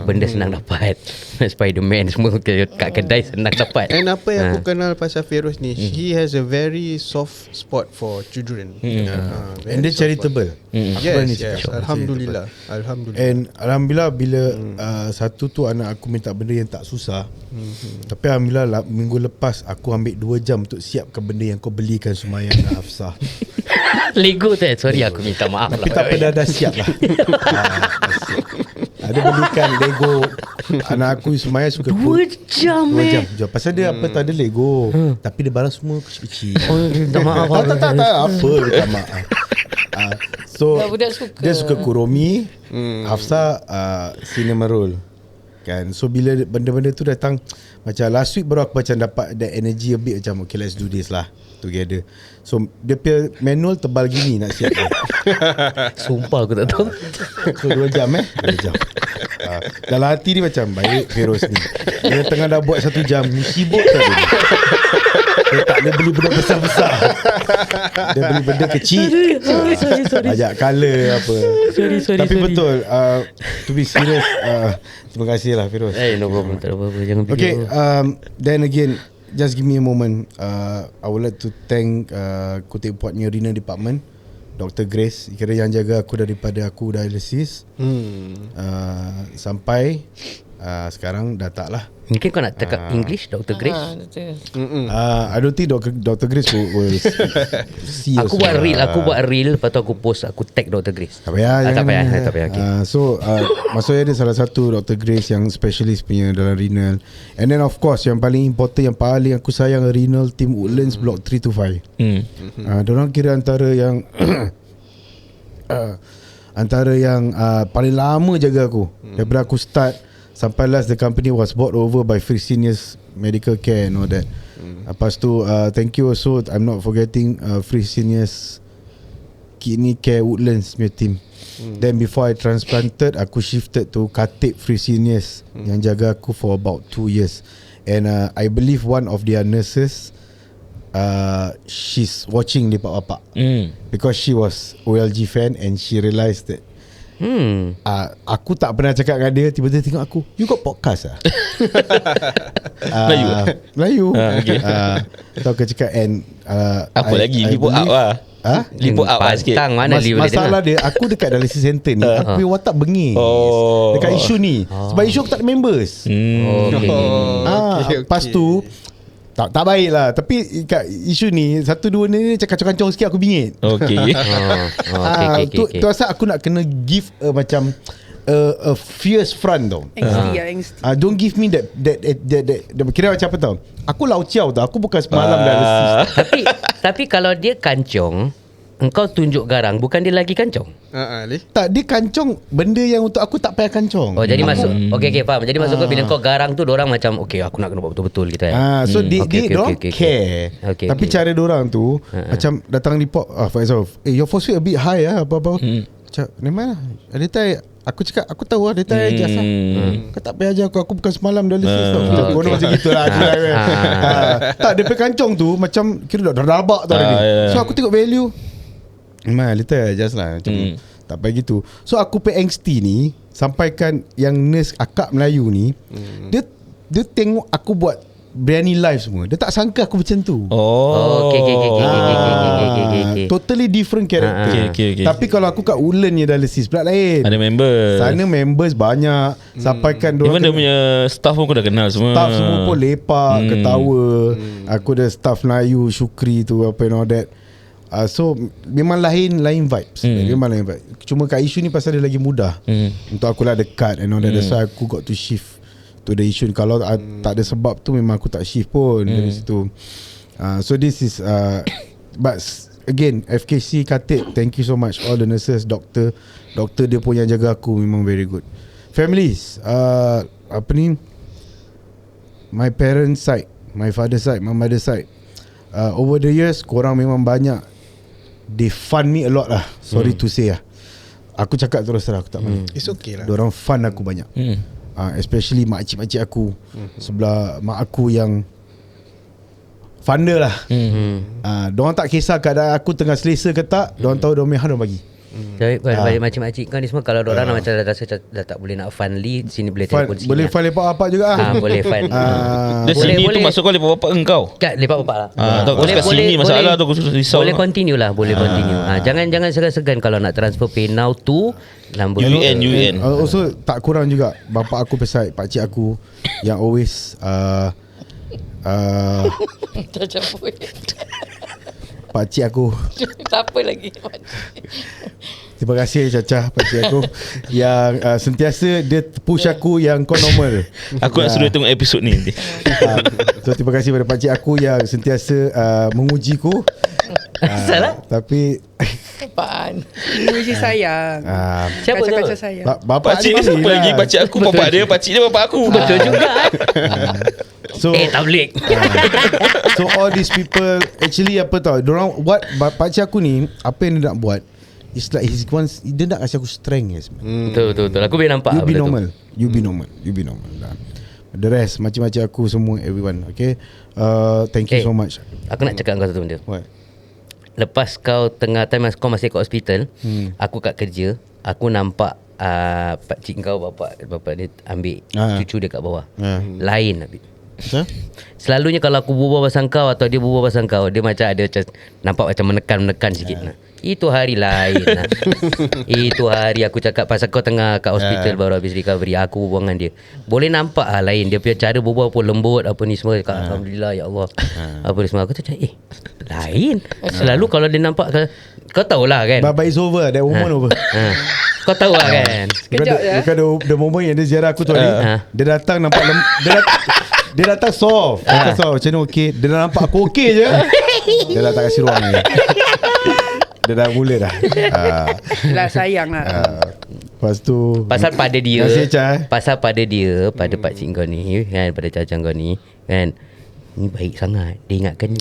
Benda senang dapat. Spiderman semua kat kedai senang dapat. And apa yang aku kenal pasal Feroz ni, he has a very soft spot for children. And dia charitable. Yes. Alhamdulillah. And Alhamdulillah bila satu tu anak aku minta benda yang tak susah. Tapi Alhamdulillah minggu lepas aku ambil 2 jam untuk siapkan benda yang kau belikan Sumayya dan Hafsah. Lego tu. Sorry aku minta maaf. Tapi tak apa, dah siap lah. Ada belikan Lego. Anak aku Sumayya suka 2 jam 2 jam. Pasal dia apa tak ada Lego. Tapi dia barang semua kecil-kecil. Minta maaf. Tak apa, minta maaf. So budak suka. dia suka Kuromi, Hafsah cinema roll kan. So bila benda-benda tu datang, macam last week baru aku macam dapat that energy a bit, macam okay, let's do this lah together. So dia punya manual tebal gini nak siap. Sumpah aku tak tahu. So 2 jam 2 jam. Dalam hati dia macam baik Feroz ni. Dia tengah dah buat 1 jam, ni sibuk tak dia. Dia tak boleh beli benda besar-besar. Dia beli benda kecil. Sorry. Ajak colour apa. Sorry. Tapi betul, to be serious, terima kasih lah Feroz. No problem. Tak ada apa-apa. Jangan fikir. Okay, then again, just give me a moment. I would like to thank Kutip Port Urina Department, Dr. Grace, kira yang jaga aku daripada aku dialysis sampai sekarang dah tak lah. Mungkin kau nak cakap English, Dr. Grace. I don't think Dr. Grace will see us. Aku buat reel, lepas tu aku post, aku tag Dr. Grace. Tak payah. Tak payah. Okay. So maksudnya dia salah satu Dr. Grace yang specialist punya dalam renal. And then of course yang paling important, yang paling aku sayang, renal team Woodlands Block 3 to 5. Diorang kira antara yang paling lama jaga aku. Daripada aku start sampai last, the company was bought over by Fresenius Medical Care and all that. Lepas tu thank you also, I'm not forgetting Fresenius Kidney Care Woodlands punya team. Then before I transplanted, aku shifted to Khatib Fresenius yang jaga aku for about 2 years. And I believe one of their nurses, she's watching di Pak because she was OLG fan and she realised that aku tak pernah cakap dengan dia, tiba-tiba tengok aku, you got podcast lah. Melayu. Okay. Tahu aku cakap, and apa lagi liput up lah. Liput up lah sikit. Masalah dia, aku dekat dialysis center ni, aku punya watak bengis dekat isu ni. Sebab isu aku tak ada members. Lepas tu tak baik lah. Tapi kat isu ni, 1-2 ni cakap kancong sikit, aku bingit. Okay. Tu asal aku nak kena give macam a fierce front tau. Angsty. Don't give me that kira macam apa tau. Aku lau ciao tau. Aku bukan semalam dialysis. Tapi kalau dia kancong, engkau tunjuk garang, bukan dia lagi kancong. Tak, dia kancong benda yang untuk aku tak payah kancong. Oh, jadi masuk. Okay, faham. Jadi masuk kau bila kau garang tu, dorang macam okay, aku nak kena buat betul-betul gitu. So dorang care. Tapi cara dorang tu macam datang report, for example, your phosphate a bit high apa-apa. Cak, ni mana? Ada tai. Aku cakap, aku tahu ada tai adjust lah. Kau tak payah ajar aku bukan semalam dialysis tau. Kau macam gitulah. Tak, dia pergi kancong tu macam kira dah rabak tau ni. So aku tengok value, later adjust lah. Macam tak payah gitu. So aku pay angsty ni, sampaikan yang nurse akak Melayu ni, dia tengok aku buat biryani live semua. Dia tak sangka aku macam tu. Okay. Totally different character. Okay. Tapi kalau aku kat Woodlands ni dialysis pula lain. Ada members. Sana members banyak. Sampaikan even dia punya staff pun aku dah kenal semua. Staff semua pun lepak, ketawa. Aku ada staff Melayu, Syukri tu, apa and all that. So memang lain vibes. Memang lain vibes. Cuma kat isu ni pasal dia lagi mudah untuk aku lah dekat and all that. That's why aku got to shift to the issue. Kalau tak ada sebab tu, memang aku tak shift pun dari situ. So this is but again FKC Khatib, thank you so much. All the nurses, doktor dia pun yang jaga aku memang very good. Families, apa ni, my parents side, my father side, my mother side, over the years korang memang banyak, they fund me a lot lah. Sorry to say lah, aku cakap terus terang, aku tak malu. It's okay lah. Diorang fund aku banyak. Especially makcik-makcik aku sebelah mak aku yang funder lah. Diorang tak kisah keadaan aku tengah selesa ke tak, diorang tahu diorang punya bagi. Jadi balik macam-macam kau ni semua, kalau diorang macam dah rasa dah tak boleh nak fund lead, sini boleh telefon sini. Boleh fund lepak bapak juga ah. Boleh fund. Dia sini tu masuk kau lepak bapak engkau. Kat lepak bapak lah. Boleh sini masalah tu aku risau. Boleh continue lah, boleh continue. Jangan segan-segan kalau nak transfer PayNow tu number UN. Also tak kurang juga bapak aku pesat pakcik aku yang always pakcik aku. Tak apa lagi. Terima kasih Caca, pakcik aku yang sentiasa dia push aku yang kau normal. Aku nak suruh tengok episod ni nanti. So terima kasih pada pakcik aku yang sentiasa mengujiku. Salah. Tapi Apaan? Menguji sayang. Siapa tu? Kaca-kaca sayang. bapak Pakcik ni siapa lagi? Pakcik aku bapak dia, pakcik dia bapak aku. Betul juga. So tablik. So all these people actually apa tau, dorang what pakcik aku ni apa yang dia nak buat, it's like dia nak kasi aku strength yes. Betul. Aku boleh nampak. You be normal. You be normal. The rest macam-macam aku semua, everyone. Okay, thank you so much. Aku nak cakap kau satu benda. What? Lepas kau tengah time kau masih kat hospital, aku kat kerja, aku nampak pakcik kau bapak dia ambil cucu dia kat bawah. Lain Habib. Selalunya kalau aku berbual pasal kau atau dia berbual pasal kau, dia macam ada nampak macam menekan sikit lah. Itu hari lain lah. Itu hari aku cakap pasal kau tengah kat hospital baru habis recovery, aku berbual dengan dia, boleh nampak lain. Dia punya cara berbual pun lembut apa ni semua. Alhamdulillah ya Allah. Apa ni semua aku cakap lain. Selalu kalau dia nampak kau tahulah kan, But it's over. That moment over. Kau tahu lah kan. Kejap je. Bukan the moment yang dia ziarah aku tu hari, dia datang nampak dia datang soft. Macam mana okey. Dia dah nampak aku okey je, dia dah tak kasi ruang ni. Dia dah mula dah. Lah sayang lah. Lepas tu Pasal pada dia, pada pakcik kau ni kan, pada cacang kau ni kan, ni baik sangat. Dia ingatkan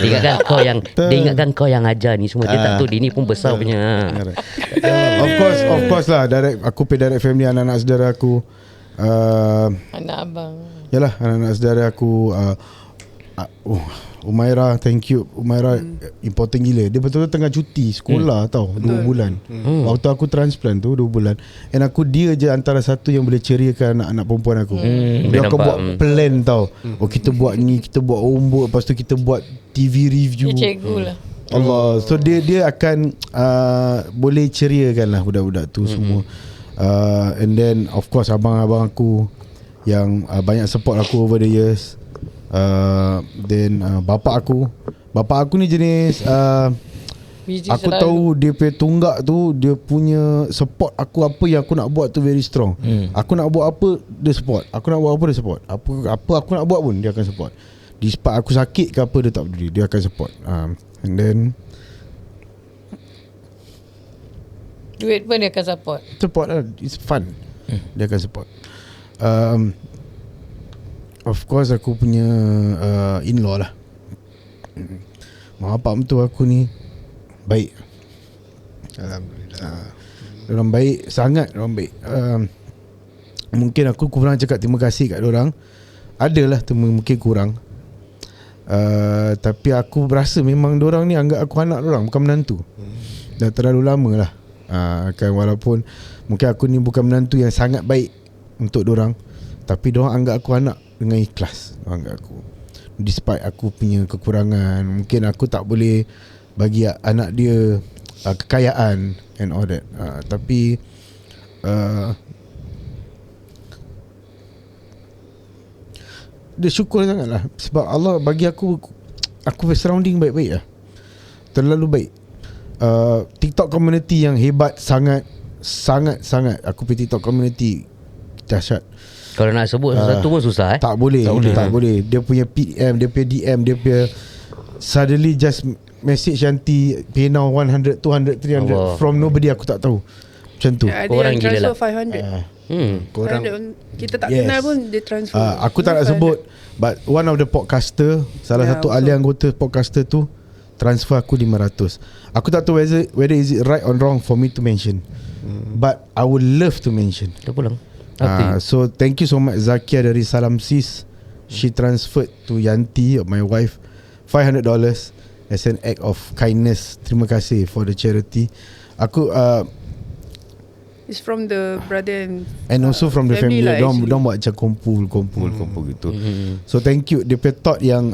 dia ingatkan kau yang ajar ni semua. Dia tak tahu dia ni pun besar punya. Of course lah, direct, aku pay direct family, anak-anak saudara aku, Anak abang. yalah, anak-anak saudara aku, Umairah, thank you Umairah. Important gila. Dia betul-betul tengah cuti sekolah tau, 2 bulan. Waktu aku transplant tu 2 bulan. And dia je antara satu yang boleh ceriakan anak-anak perempuan aku. Dia akan buat plan tau. Kita buat ni, kita buat homework, lepas tu kita buat TV review. Dia cikgu lah. Allah. So dia akan boleh ceriakan lah budak-budak tu semua. And then of course abang-abang aku yang banyak support aku over the years. Then bapak aku ni jenis aku selalu tahu dia punya tunggak tu, dia punya support aku, apa yang aku nak buat tu very strong. Aku nak buat apa dia support, aku nak buat apa dia support, apa aku nak buat pun dia akan support. Despite aku sakit ke apa, dia tak peduli, dia akan support. And then duit pun dia akan support lah, it's fun. Dia akan support. Of course aku punya in-law lah. Mak bapak mentua aku ni baik. Alhamdulillah. Diorang baik, sangat diorang baik. Mungkin aku kurang cakap terima kasih kat diorang. Adalah mungkin kurang. Tapi aku rasa memang diorang ni anggap aku anak diorang, bukan menantu. Dah terlalu lama lah. Kan walaupun mungkin aku ni bukan menantu yang sangat baik untuk diorang, tapi diorang anggap aku anak dengan ikhlas. Anggap aku, despite aku punya kekurangan, mungkin aku tak boleh bagi anak dia kekayaan and all that, tapi dia syukur sangat lah. Sebab Allah bagi aku surrounding baik-baik lah. Terlalu baik. TikTok community yang hebat, sangat. Aku pergi TikTok community dahsyat. Kalau nak sebut sesuatu pun susah Tak boleh. Dia punya PM, dia punya DM, dia punya suddenly just message Yanti pay now 100, 200, 300 Allah. from nobody, aku tak tahu. Macam tu. Ada Korang yang gila transfer lah. 500. Korang Kita tak Yes. kenal pun dia transfer. aku tak nak sebut, but one of the podcaster, salah Yeah, satu also. ahli anggota podcaster tu transfer aku 500. Aku tak tahu whether is it right or wrong for me to mention. But I would love to mention. Dah pulang. Apa? So thank you so much Zakia dari Salam Sis. She transferred to Yanti, my wife, $500 as an act of kindness. Terima kasih for the charity. Aku It's from the brother and also from the family, lah, actually. Diorang buat macam kumpul gitu. So thank you. Dia punya thought yang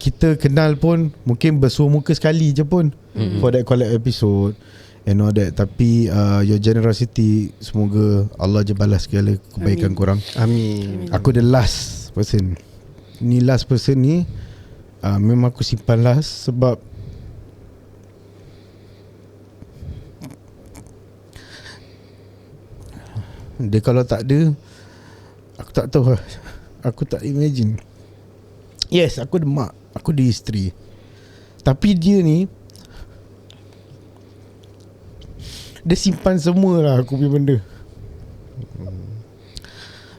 kita kenal pun mungkin bersua muka sekali je pun for that collab episode and all that. Tapi your generosity, semoga Allah je balas segala kebaikan korang. Amin. Aku the last person. Ni last person ni memang aku simpan last sebab dia kalau tak ada, aku tak tahu lah. Aku tak imagine. Yes, aku ada mak, aku ada isteri. Tapi dia ni, dia simpan semua lah aku punya benda.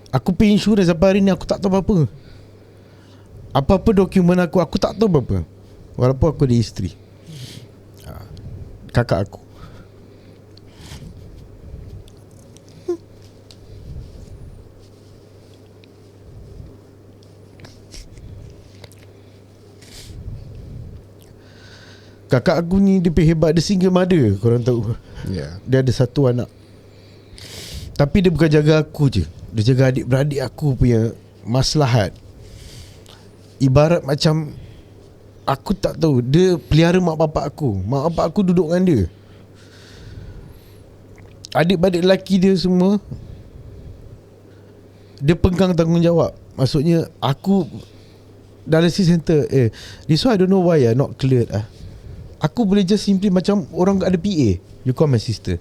Aku pay insurance sampai hari ni aku tak tahu apa-apa. Apa-apa dokumen aku tak tahu apa-apa. Walaupun aku ada isteri. Kakak aku. Kakak aku ni dia hebat. Dia single mother, korang tahu. Dia ada satu anak. Tapi dia bukan jaga aku je, dia jaga adik-beradik aku punya maslahat. Ibarat macam aku tak tahu, dia pelihara mak bapak aku. Mak bapak aku duduk dengan dia. Adik-beradik lelaki dia semua dia pegang tanggungjawab. Maksudnya aku dialysis center, this one I don't know why not cleared Aku boleh just simply macam orang ada PA, you call my sister,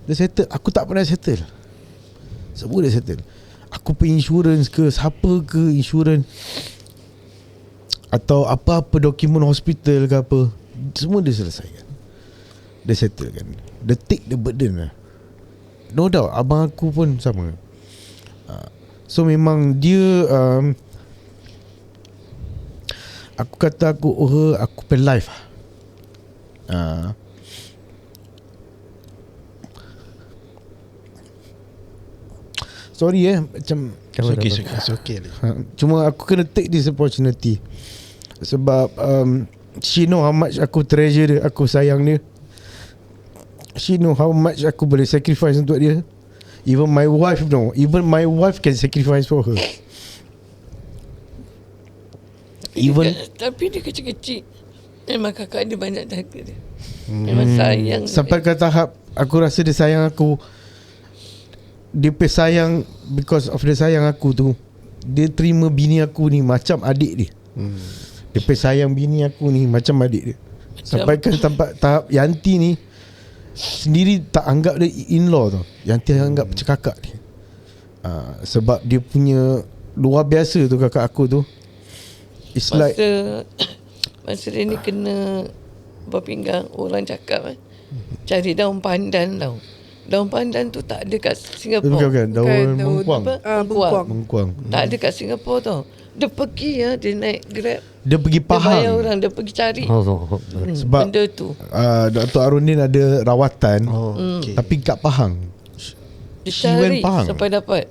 dia settle. Aku tak pernah settle. Semua dia settle. Aku pay insurance ke, siapa ke insurance, atau apa-apa dokumen hospital ke apa, semua dia selesaikan. Dia settle kan. Dia take the burden lah. No doubt abang aku pun sama. So memang dia aku kata aku aku pay life sorry macam It's okay lah. cuma aku kena take this opportunity sebab she know how much aku treasure dia, aku sayang dia. She know how much aku boleh sacrifice untuk dia. Even my wife can sacrifice for her. Tapi dia kecil-kecil, memang kakak dia banyak jaga dia. Memang sayang. Sampai ke tahap aku rasa dia sayang aku. Dia sayang, because of dia sayang aku tu, dia terima bini aku ni macam adik dia. Dia sayang bini aku ni macam adik dia. Sampai ke tahap Yanti ni sendiri tak anggap dia in-law tau. Yanti anggap macam kakak dia. Sebab dia punya luar biasa tu kakak aku tu. It's like masa dia ni kena berpinggang, orang cakap cari daun pandan tau. Daun pandan tu tak ada kat Singapura. Bukan, daun bengkuang. Bengkuang. Tak ada kat Singapura tau. Dia pergi dia naik Grab. Dia pergi Dia bayar Pahang. orang, dia pergi cari Sebab benda tu. Dr. Arundin ada rawatan, tapi kat Pahang. Dia She went cari Pahang sampai dapat.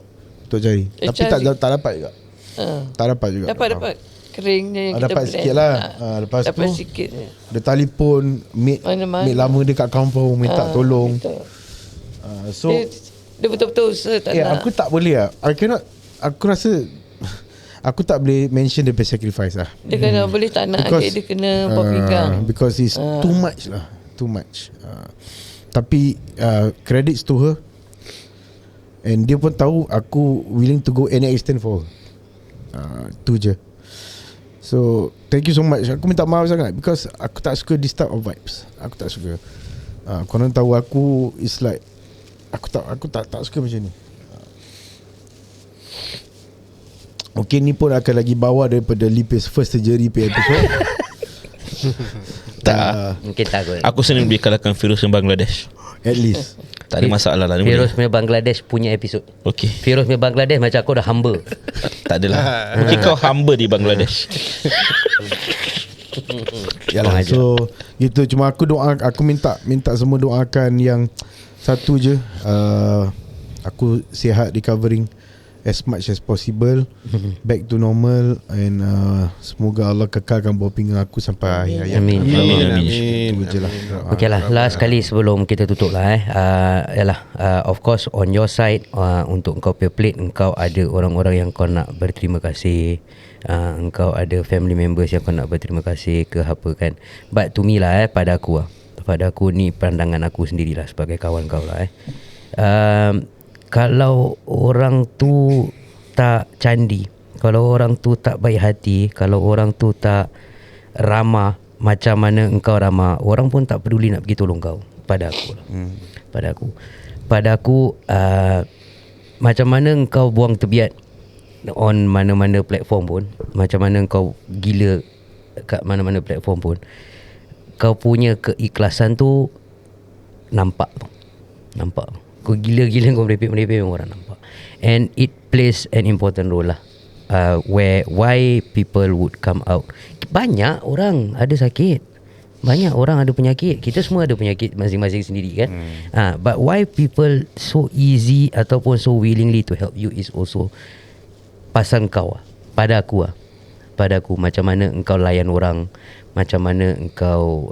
untuk cari. Dia Tapi cari. tak dapat juga. Tak dapat juga. Dapat keringnya yang kita dapat blend. sikit lah. Lepas dapat tu sikit. dia telefon maid lama dia kat kampung minta tolong. Betul. So dia betul-betul usaha tak nak. aku tak boleh lah. Aku rasa aku tak boleh mention dia sacrifice lah. Dia kena boleh tak nak adik dia kena berpegang. Because it's too much lah. Too much. Tapi credits to her. And dia pun tahu aku willing to go any extent for her. Tu je. So thank you so much. Aku minta maaf sangat because aku tak suka this type of vibes. Aku tak suka. Korang tahu aku is like aku tak suka macam ni. Okay, ni pun akan lagi bawah daripada Lipis first surgery episode. Tak. Mungkin tak kot. Aku sendiri boleh kalahkan Firuz yang Bangladesh. At least. Tak ada masalah lah. Firuz punya Bangladesh punya episod. Okay. Firuz punya Bangladesh macam aku dah hamba. Tak adalah. Mungkin kau hamba di Bangladesh. Yalah, so gitu. Cuma aku minta semua doakan yang satu je, aku sihat, recovering as much as possible, back to normal, and semoga Allah kekalkan bawah pinggang aku sampai akhir hayat. Amin. Itu je lah. Okay lah, last kali sebelum kita tutup lah of course on your side, untuk kau punya plate, engkau ada orang-orang yang kau nak berterima kasih, engkau ada family members yang kau nak berterima kasih ke apa kan. But to me lah, pada aku ni pandangan aku sendirilah sebagai kawan kau lah kalau orang tu tak candi, kalau orang tu tak baik hati, kalau orang tu tak ramah macam mana engkau ramah, orang pun tak peduli nak pergi tolong kau. Pada aku lah. Pada aku macam mana engkau buang tebiat on mana-mana platform pun, macam mana engkau gila kat mana-mana platform pun, kau punya keikhlasan tu nampak. Kau gila-gila, kau merepek-merepek, orang nampak. And it plays an important role lah, why people would come out. Banyak orang ada sakit, banyak orang ada penyakit, kita semua ada penyakit masing-masing sendiri kan. But why people so easy ataupun so willingly to help you is also pasal kau. Pada aku macam mana engkau layan orang, macam mana engkau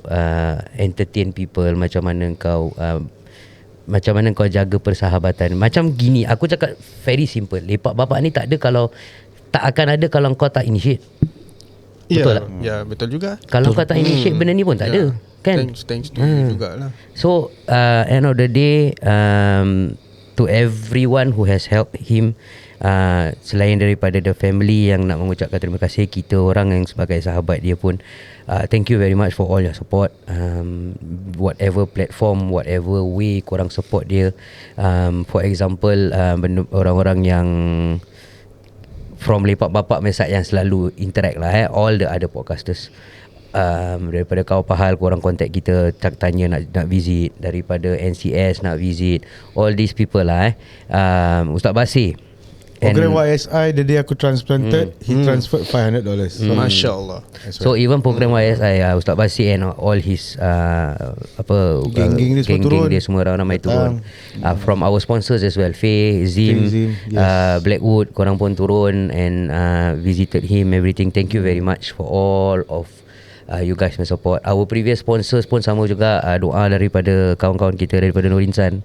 entertain people, macam mana engkau jaga persahabatan. Macam gini, aku cakap very simple. Lepak bapak ni tak akan ada kalau kau tak initiate. Betul tak? Ya, betul juga. Kalau kau tak initiate benda ni pun tak ada kan. Thanks to you jugalah. So end of the day, to everyone who has helped him, selain daripada the family yang nak mengucapkan terima kasih, kita orang yang sebagai sahabat dia pun, thank you very much for all your support. Whatever platform, whatever way korang support dia. For example, orang-orang yang from Lepak Bapak Mesak yang selalu interact lah, all the other podcasters. Daripada Kau Pahal, korang contact kita, tanya nak visit. Daripada NCS nak visit. All these people lah. Ustaz Basir, program YSI, the day aku transplanted, he transferred $500. So, Masya Allah. So even program YSI, Ustaz Basir and all his geng-geng dia semua ramai turun. From our sponsors as well, Faye, Zim, yes. Blackwood, korang pun turun and visited him, everything. Thank you very much for all of you guys my support. Our previous sponsors pun sama juga, doa daripada kawan-kawan kita, daripada Nur Insan,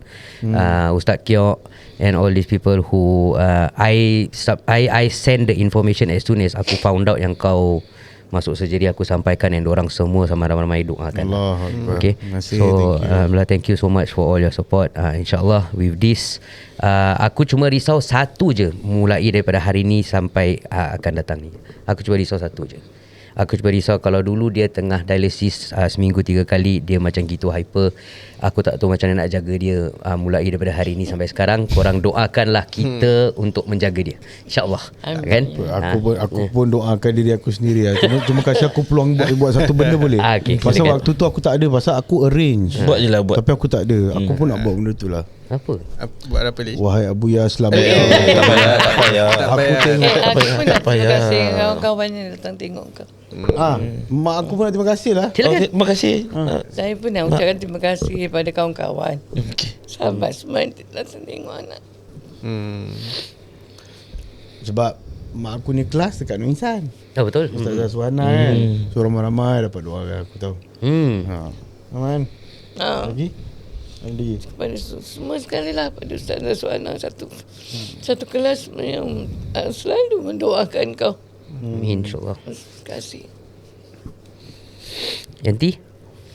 Ustaz Kiok, and all these people who I send the information as soon as aku found out yang kau masuk surgery. Aku sampaikan and orang semua sama ramai-ramai doakan. Okay. So thank you so much for all your support. InsyaAllah with this, aku cuma risau satu je, mulai daripada hari ni sampai akan datang ni. Aku cuma risau satu je. Aku cuba risau kalau dulu dia tengah dialisis seminggu 3 kali, dia macam gitu hyper. Aku tak tahu macam mana nak jaga dia mulai daripada hari ni sampai sekarang. Korang doakanlah kita untuk menjaga dia, InsyaAllah. Kan? Aku pun doakan diri aku sendiri lah. Cuma kasih aku peluang buat satu benda boleh. Okay, pasal waktu tu aku tak ada, pasal aku arrange. Buat je lah, buat. Tapi aku tak ada. Aku pun nak buat benda tu lah. Apa? Buat apa ni? Wahai Abu Ya, selamat. Tak payah. Aku tengok. Aku pun nak terima kasih kawan-kawan yang datang tengok kau. Mak aku pun nak terima kasih lah. Terima kasih. Saya pun nak ucapkan terima kasih kepada kawan-kawan, sahabat semua yang datang tengok anak. Sebab mak aku ni kelas dekat Nur Insan. Betul. Ustazah Suhana kan. So ramai-ramai dapat doa kan, aku tahu. Aman. Lagi? Kepada semua sekali lah, pada Ustazah Suhana, satu kelas yang selalu mendoakan kau. InsyaAllah. Terima kasih. Yanti?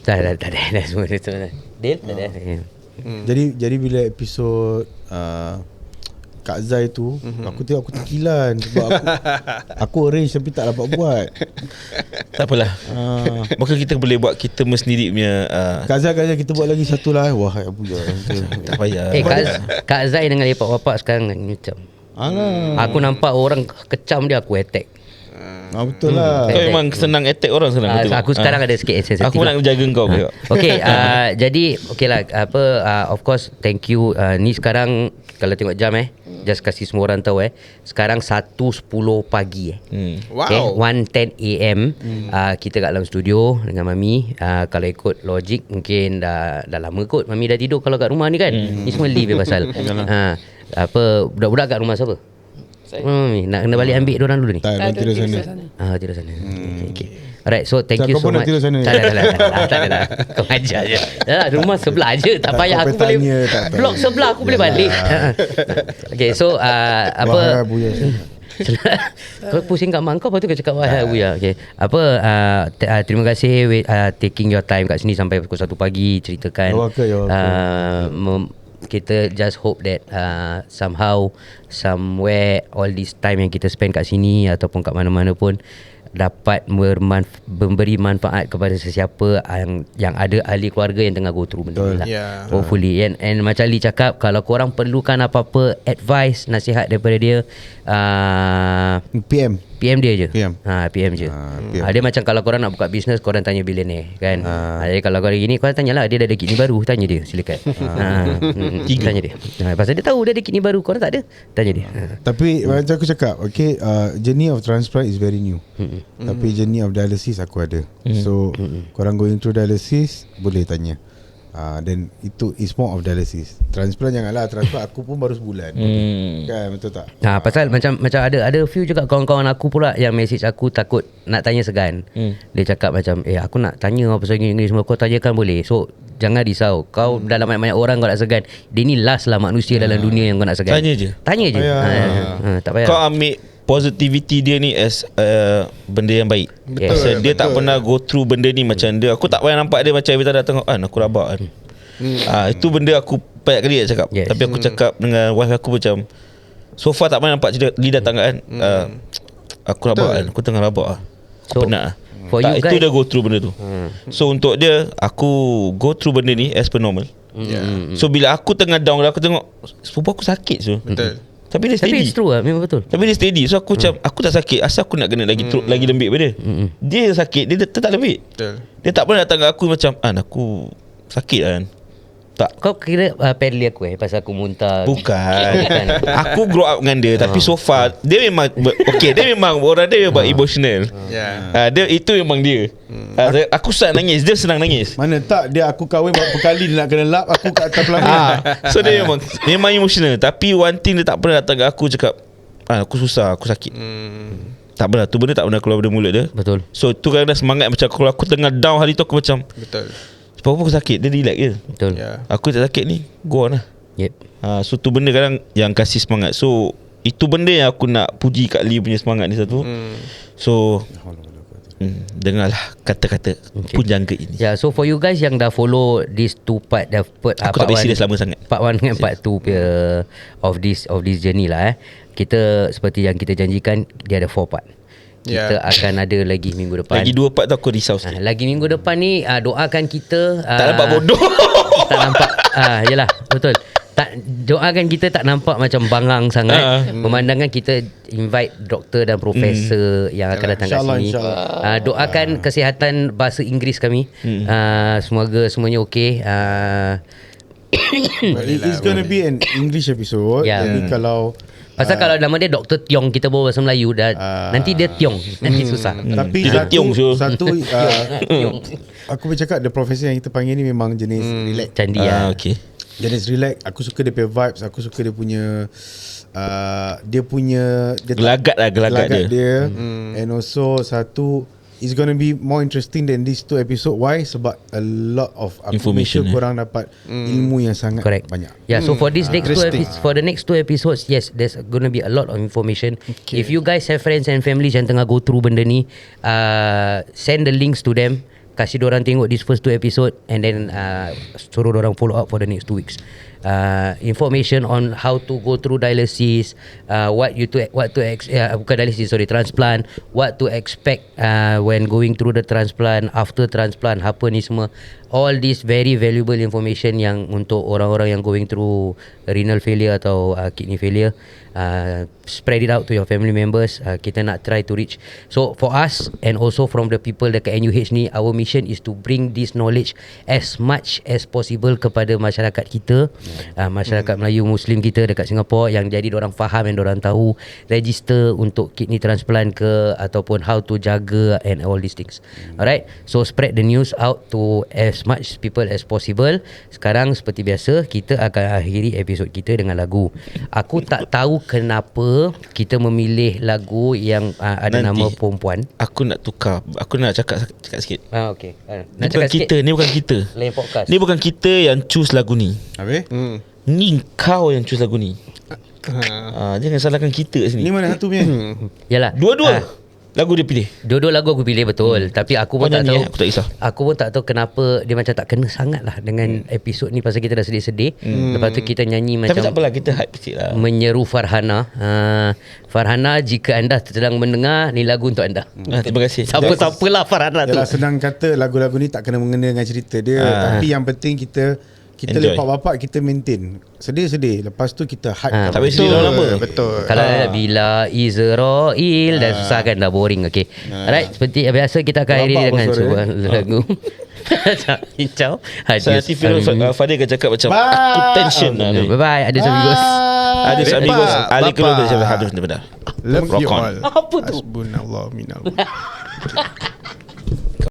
Tak ada semua tu. Del? Tak ada. Jadi bila episod Kak Zai tu, aku tengok aku terkilan sebab aku arrange tapi tak dapat buat. Tak apalah. Maka kita boleh buat kita sendiri punya. Kak Zai kita buat lagi satu lah. Wahai Abu Ya. Tak payah. Kak Zai dengan Lepak Bapak sekarang macam. Aku nampak orang kecam dia, aku attack. Betul lah. Kau memang senang attack orang senang betul. Aku sekarang ada sikit sensitif. Aku nak jaga kau. Okay, jadi okay lah, of course thank you. Ni sekarang kalau tengok jam just kasih semua orang tahu sekarang 1:10 pagi Okay, 1:10 AM kita kat dalam studio dengan Mami. Kalau ikut logik mungkin dah lama kot Mami dah tidur kalau kat rumah ni kan. Ni semua leave pasal. Budak-budak kat rumah siapa? Nak kena balik ambil diorang dulu ni. Tak, tidur sana. Tidur sana. Okay. Alright, so thank you Kau so pun nak much. tidur sana ni? Tak ada. Kau ajar je. Rumah sebelah je. Tak Tak, payah kau aku boleh. tanya, tak payah. Blok sebelah aku boleh balik. Okay, so Wah, Buya. kau pusing kat mak kau, lepas tu kau cakap wahai Buya. Okay. Terima kasih taking your time kat sini sampai pukul 1 pagi ceritakan. You're welcome. Kita just hope that somehow, somewhere, all this time yang kita spend kat sini ataupun kat mana-mana pun dapat memberi manfaat kepada sesiapa yang ada ahli keluarga yang tengah go through benda ni lah. Hopefully. And macam Lee cakap, kalau korang perlukan apa-apa advice, nasihat daripada dia, PM dia je. PM je. Dia macam kalau korang nak buka bisnes, korang tanya billionaire kan. Jadi kalau korang gini, korang tanyalah dia ada kidney baru, tanya dia silakan. Tanya dia. Pasal dia tahu dia ada kidney baru, korang tak ada, tanya dia. Tapi macam aku cakap, okay, journey of transplant is very new. Tapi journey of dialysis aku ada. So korang going through dialysis, boleh tanya. Dan itu is more of dialysis. Transplant janganlah. Transplant aku pun baru sebulan. Kan, betul tak? Pasal macam ada few juga kawan-kawan aku pula yang message aku takut nak tanya segan. Dia cakap macam aku nak tanya pasal gini semua, kau tanyakan boleh. So jangan risau. Kau dalam banyak-banyak orang kau nak segan. Dia ni last lah manusia dalam dunia yang kau nak segan. Tanya je. Tak payah. Kau ambil positivity dia ni as benda yang baik. Pasal dia tak pernah go through benda ni macam dia. Aku tak payah nampak dia macam every time datang aku rabak kan. Itu benda aku banyak kali nak cakap. Tapi aku cakap dengan wife aku macam, so far tak pernah nampak dia datang kan. Aku rabak kan. Aku tengah rabak So, penat for you itu guys, dia go through benda tu. So untuk dia, aku go through benda ni as per normal. So bila aku tengah down, aku tengok sepupu aku sakit so. Betul. Tapi dia steady. Tapi it's true lah, memang betul. Tapi dia steady. So aku macam, aku tak sakit, asal aku nak kena lagi lagi lembik pada dia. Dia sakit, dia tak lembik. Betul. Dia tak pernah datang ke aku macam aku sakit kan. Tak. Kau kira pedli aku pasal aku muntah. Bukan. Aku grow up dengan dia. Tapi so far dia memang okay, dia memang orang dia memang emotional. Dia itu memang dia. Aku senang nangis, dia senang nangis. Mana tak, dia aku kahwin berapa kali dia nak kena lap, aku kat atas pelanggan. So dia memang emotional. Tapi one thing dia tak pernah datang ke aku cakap aku susah, aku sakit. Tak pernah. Tu benda tak pernah keluar dari mulut dia. Betul. So tu kadang-kadang semangat macam kalau aku tengah down hari tu, aku macam Betul. sebab aku sakit, dia relax je. Betul. Aku tak sakit ni, go on lah. So tu benda kadang yang kasih semangat. So itu benda yang aku nak puji Kak Lee punya semangat ni satu. So dengarlah kata-kata punjangga ini. So for you guys yang dah follow this two part, dah aku tak boleh serius lama sangat. Part 1 dengan part 2 of this journey lah. Kita seperti yang kita janjikan, dia ada 4 part. Kita akan ada lagi minggu depan. Lagi 2 part tu aku risau sikit. Lagi minggu depan ni doakan kita tak nampak bodoh. Tak nampak yelah, betul. Tak, doakan kita tak nampak macam bangang sangat. Pemandangan kita invite doktor dan profesor yang akan datang kat sini. Doakan kesihatan bahasa Inggeris kami. Semoga semuanya okey. It's going to be an English episode. Jadi kalau pasal kalau nama dia Dr. Tiong, kita bawa bahasa Melayu dah, nanti dia Tiong, nanti susah. Tapi satu aku bercakap, the professor yang kita panggil ni memang jenis relax. Candi okay. Jenis relax. Aku suka dia punya vibes. Aku suka dia punya gelagat dia. And also satu, it's going to be more interesting than these 2 episode. Why? Sebab a lot of information korang dapat ilmu yang sangat banyak. So for this for the next 2 episodes, yes, there's going to be a lot of information. If you guys have friends and families yang tengah go through benda ni, send the links to them. Kasih diorang tengok this first 2 episode, and then suruh diorang follow up for the next 2 weeks. information on how to go through dialysis, transplant, what to expect when going through the transplant, after transplant, apa ni semua. All these very valuable information yang untuk orang-orang yang going through renal failure atau kidney failure, spread it out to your family members. Kita nak try to reach. So for us and also from the people dekat NUH ni, our mission is to bring this knowledge as much as possible kepada masyarakat kita, masyarakat Melayu Muslim kita dekat Singapore, yang jadi diorang faham dan diorang tahu register untuk kidney transplant ke, ataupun how to jaga and all these things. Alright, so spread the news out to as much people as possible. Sekarang seperti biasa, kita akan akhiri episod kita dengan lagu. Aku tak tahu kenapa kita memilih lagu yang ada Nanti nama perempuan. Aku nak tukar. Aku nak cakap sikit. Okay. Ni bukan kita. Ni bukan kita. Lain podcast. Ni bukan kita yang choose lagu ni. Habis? Ni kau yang choose lagu ni. Jangan salahkan kita sini. Ni mana satu punya? Yalah. Dua-dua lagu dia pilih. Dua-dua lagu aku pilih betul. Tapi aku pun tak tahu. Aku tak kisah. Aku pun tak tahu kenapa dia macam tak kena sangat lah dengan episod ni, pasal kita dah sedih-sedih. Lepas tu kita nyanyi Tapi macam tak apalah, kita hype sikit lah. menyeru Farhana. Farhana, jika anda sedang mendengar, ni lagu untuk anda. Terima kasih. Siapa-siapalah Farhana tu. Yalah, senang kata lagu-lagu ni tak kena mengena dengan cerita dia. Tapi yang penting kita Enjoy. lepak bapak, kita maintain. Sedih-sedih. Lepas tu kita hype. Tak payah sedih lama. Betul. Kalau bila Israel dah susah kan, dah boring. Okay. Alright, seperti biasa kita akan akhiri Rabak dengan suara, sebuah lagu. Hijau. Saya nanti Fadil akan cakap macam aku tension lah ni. Bye-bye. Ada amigos. Ada amigos. Ali keluar dari Habis daripada Love you Rock on. all. Apa tu? Hasbunallah minallah.